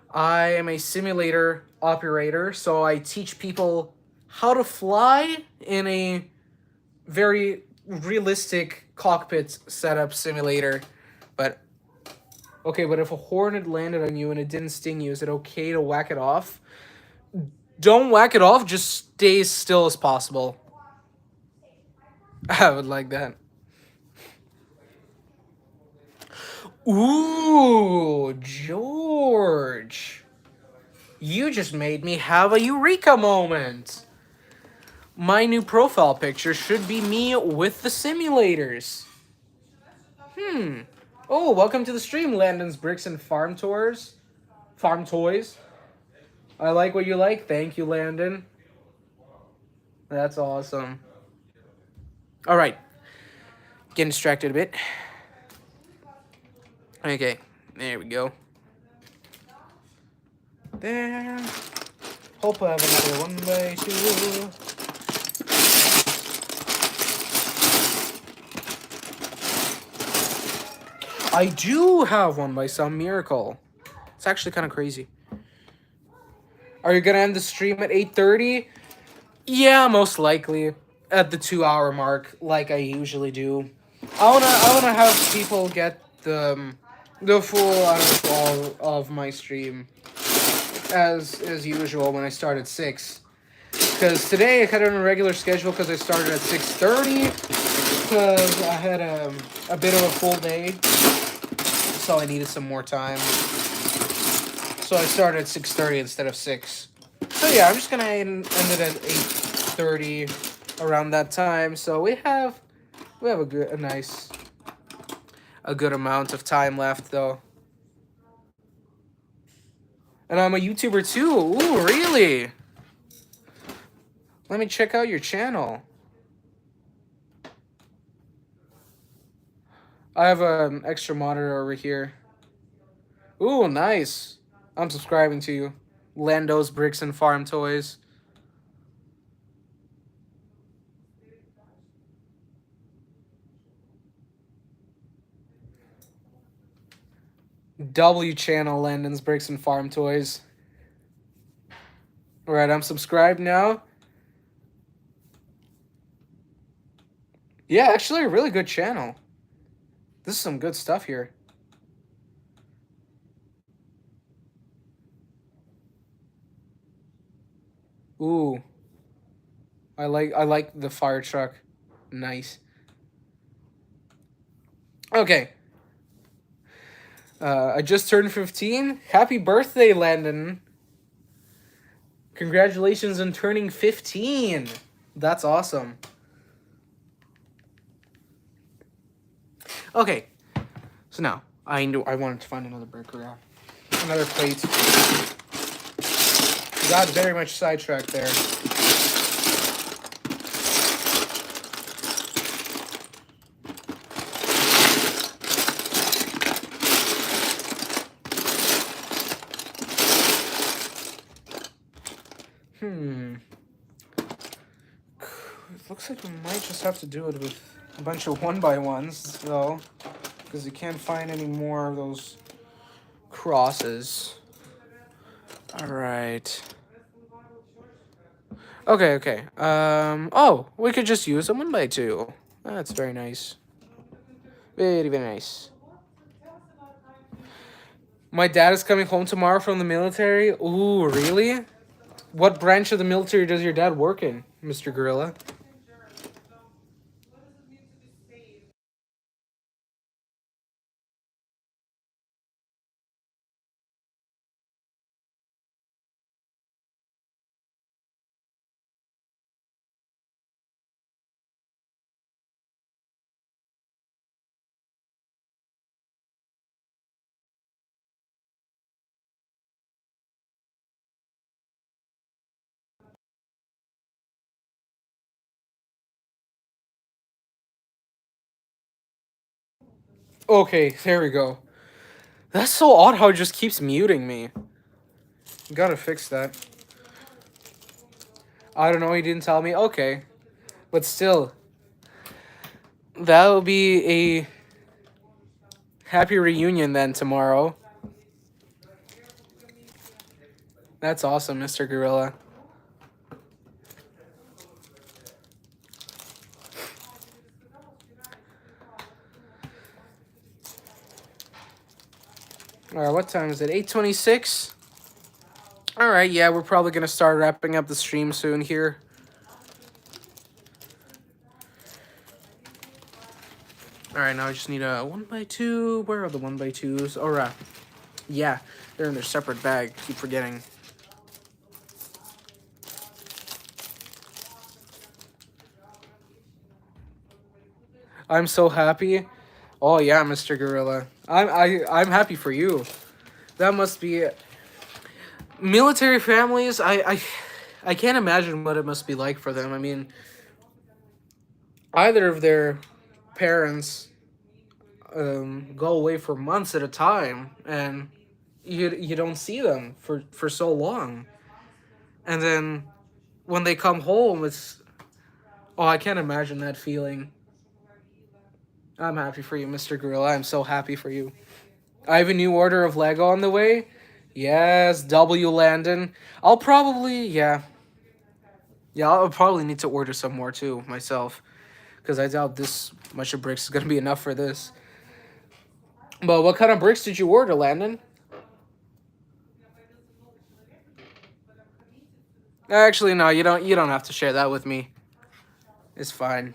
I am a simulator operator, so I teach people how to fly in a very realistic cockpit setup simulator. But if a hornet landed on you and it didn't sting you, is it okay to whack it off? Don't whack it off, just stay as still as possible. I would like that. Ooh, George. You just made me have a eureka moment. My new profile picture should be me with the simulators. Oh, welcome to the stream, Landon's Bricks and Farm Tours. Farm Toys. I like what you like. Thank you, Landon. That's awesome. All right. Getting distracted a bit. Okay, there we go. There. Hope I have another 1x2. I do have one by some miracle. It's actually kind of crazy. Are you gonna end the stream at 8:30? Yeah, most likely at the 2-hour mark, like I usually do. I wanna have people get the full out of my stream as usual when I start at 6. Because today I had it on a regular schedule because I started at 6:30 because I had a bit of a full day, so I needed some more time. So I started at 6:30 instead of 6. So yeah, I'm just gonna end it at 8:30 around that time. So we have a nice a good amount of time left, though. And I'm a YouTuber too. Ooh, really? Let me check out your channel. I have an extra monitor over here. Ooh, nice. I'm subscribing to you. Lando's Bricks and Farm Toys. W channel Landon's Bricks and Farm Toys. Alright, I'm subscribed now. Yeah, actually a really good channel. This is some good stuff here. Ooh. I like the fire truck. Nice. Okay. I just turned 15. Happy birthday, Landon. Congratulations on turning 15. That's awesome. Okay. So now, I wanted to find another breaker. Another plate. Got very much sidetracked there. It looks like we might just have to do it with a bunch of 1x1s, though, because you can't find any more of those crosses. All right. Okay. Oh, we could just use a 1x2. That's very nice. Very, very nice. My dad is coming home tomorrow from the military. Ooh, really? What branch of the military does your dad work in, Mr. Gorilla? Okay, there we go. That's so odd how it just keeps muting me. Gotta fix that. I don't know, he didn't tell me. Okay. But still, that'll be a happy reunion then tomorrow. That's awesome, Mr. Gorilla. Alright, what time is it? 8:26? Alright, yeah, we're probably gonna start wrapping up the stream soon here. Alright, now I just need a 1x2. Where are the 1x2s? Alright. Yeah, they're in their separate bag. Keep forgetting. I'm so happy. Oh yeah, Mr. Gorilla. I'm happy for you. That must be military families. I can't imagine what it must be like for them. I mean, either of their parents go away for months at a time, and you don't see them for so long, and then when they come home, it's I can't imagine that feeling. I'm happy for you, Mr. Gorilla. I'm so happy for you. I have a new order of Lego on the way. Yes, W Landon. I'll probably I'll probably need to order some more too myself, because I doubt this much of bricks is gonna be enough for this. But what kind of bricks did you order, Landon? Actually, no, you don't. You don't have to share that with me. It's fine.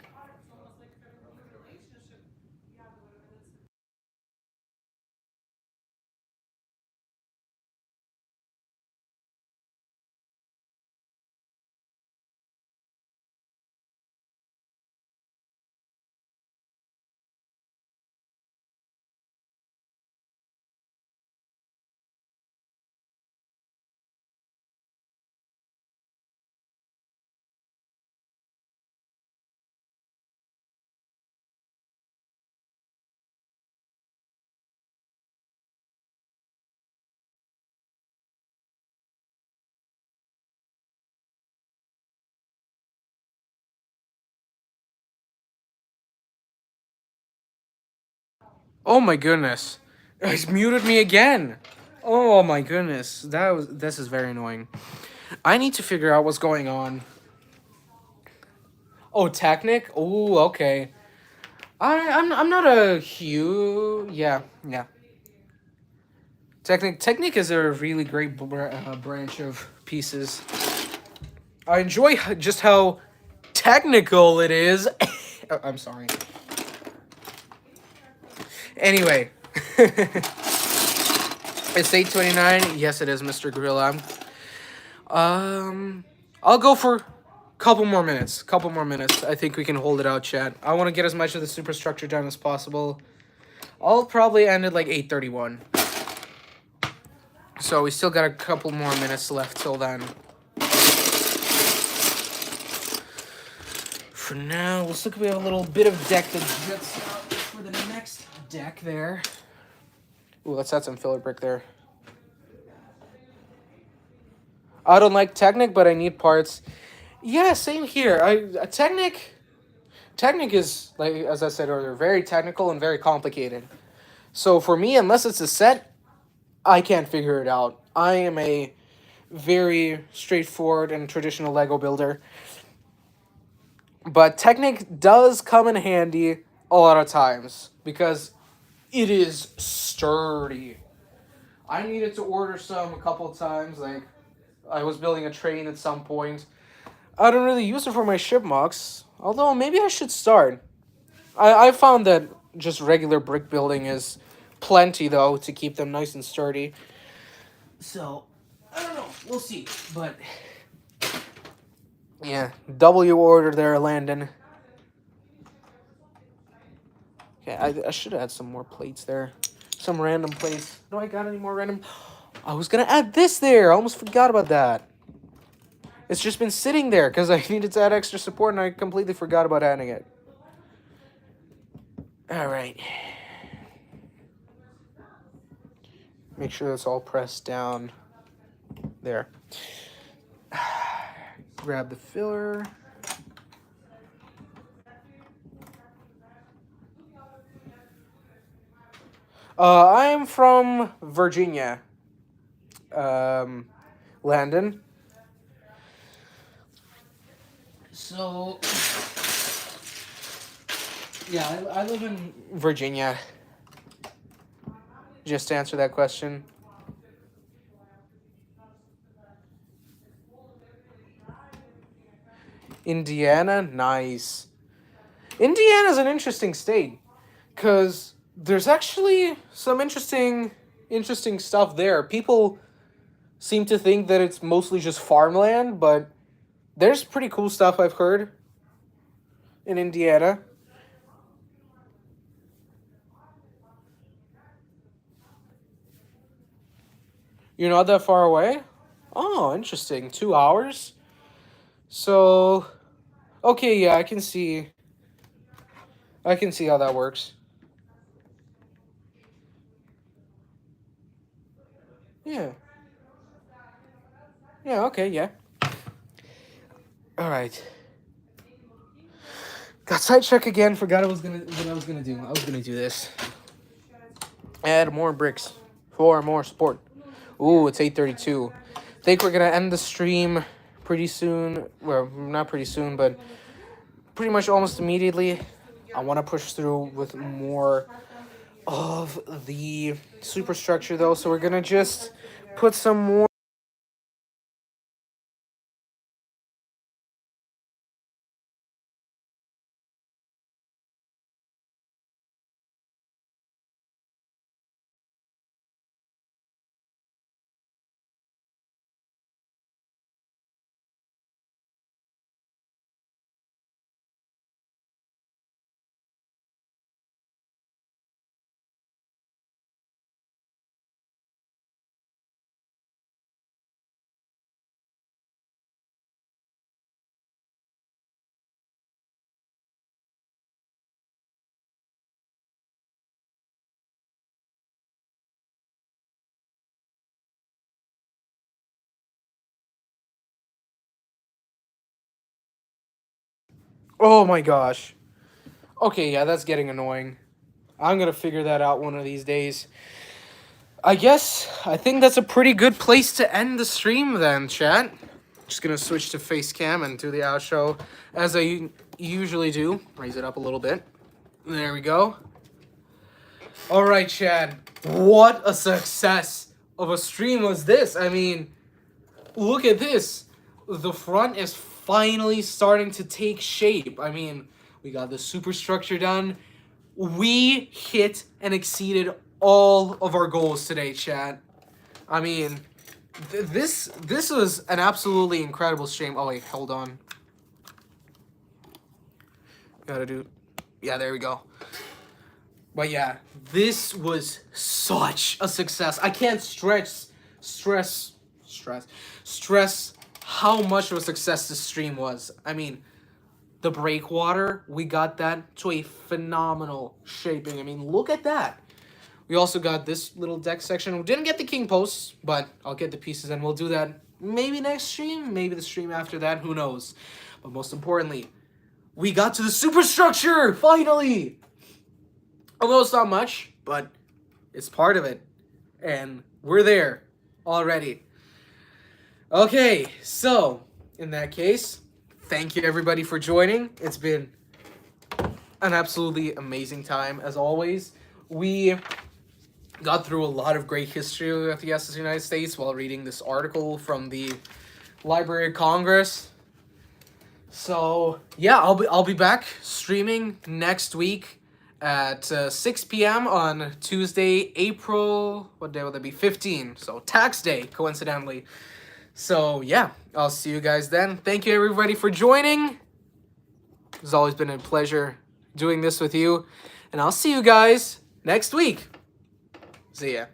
Oh my goodness. He's muted me again. Oh my goodness. This is very annoying. I need to figure out what's going on. Oh, Technic? Oh, okay. I'm not a huge, yeah. Technic is a really great branch of pieces. I enjoy just how technical it is. I'm sorry. Anyway, it's 8:29. Yes, it is, Mr. Gorilla. Um, I'll go for a couple more minutes. Couple more minutes. I think we can hold it out, chat. I want to get as much of the superstructure done as possible. I'll probably end at like 8:31. So we still got a couple more minutes left till then. For now, looks like we have a little bit of deck that jets out for the next deck there. Ooh, let's add some filler brick there. I don't like Technic, but I need parts. Yeah, same here. Technic is, like as I said earlier, very technical and very complicated. So for me, unless it's a set, I can't figure it out. I am a very straightforward and traditional Lego builder. But Technic does come in handy a lot of times because it is sturdy. I needed to order some a couple of times. Like, I was building a train at some point. I don't really use it for my ship mocks, although maybe I should start. I found that just regular brick building is plenty, though, to keep them nice and sturdy. So, I don't know. We'll see. But, yeah, W order there, Landon. Okay, I should add some more plates there. Some random plates. Do I got any more random? I was going to add this there. I almost forgot about that. It's just been sitting there because I needed to add extra support and I completely forgot about adding it. All right. Make sure that's all pressed down. There. Grab the filler. I'm from Virginia. Landon. So, yeah, I live in Virginia. Just to answer that question. Indiana, nice. Indiana's an interesting state because there's actually some interesting stuff there. People seem to think that it's mostly just farmland, but there's pretty cool stuff I've heard in Indiana. You're not that far away? Oh, interesting. 2 hours? So, okay, yeah, I can see how that works. Yeah. Yeah, okay, yeah. Alright. Got sidetracked again, forgot what I was gonna do. I was gonna do this. Add more bricks for more support. Ooh, it's 8:32. Think we're gonna end the stream pretty soon. Well, not pretty soon, but pretty much almost immediately. I want to push through with more of the superstructure, though, so we're gonna just put some more. Oh my gosh. Okay, yeah, that's getting annoying. I'm gonna figure that out one of these days. I think that's a pretty good place to end the stream then, chat. Just gonna switch to face cam and do the outro as I usually do. Raise it up a little bit. There we go. All right, Chad. What a success of a stream was this. I mean, look at this. The front is finally starting to take shape. I mean, we got the superstructure done. We hit and exceeded all of our goals today, chat. I mean, this was an absolutely incredible stream. Oh wait, hold on. Gotta do. Yeah, there we go. But yeah, this was such a success. I can't stress how much of a success this stream was. I mean, the breakwater, we got that to a phenomenal shaping. I mean, look at that. We also got this little deck section. We didn't get the king posts, but I'll get the pieces and we'll do that maybe next stream, maybe the stream after that, who knows. But most importantly, we got to the superstructure, finally! Although it's not much, but it's part of it. And we're there already. Okay, so in that case, thank you everybody for joining. It's been an absolutely amazing time as always. We got through a lot of great history of the SS United States while reading this article from the Library of Congress. So yeah, I'll be back streaming next week at 6 p.m. on Tuesday, April, what day will that be? 15. So tax day, coincidentally. So yeah, I'll see you guys then. Thank you everybody for joining. It's always been a pleasure doing this with you. And I'll see you guys next week. See ya.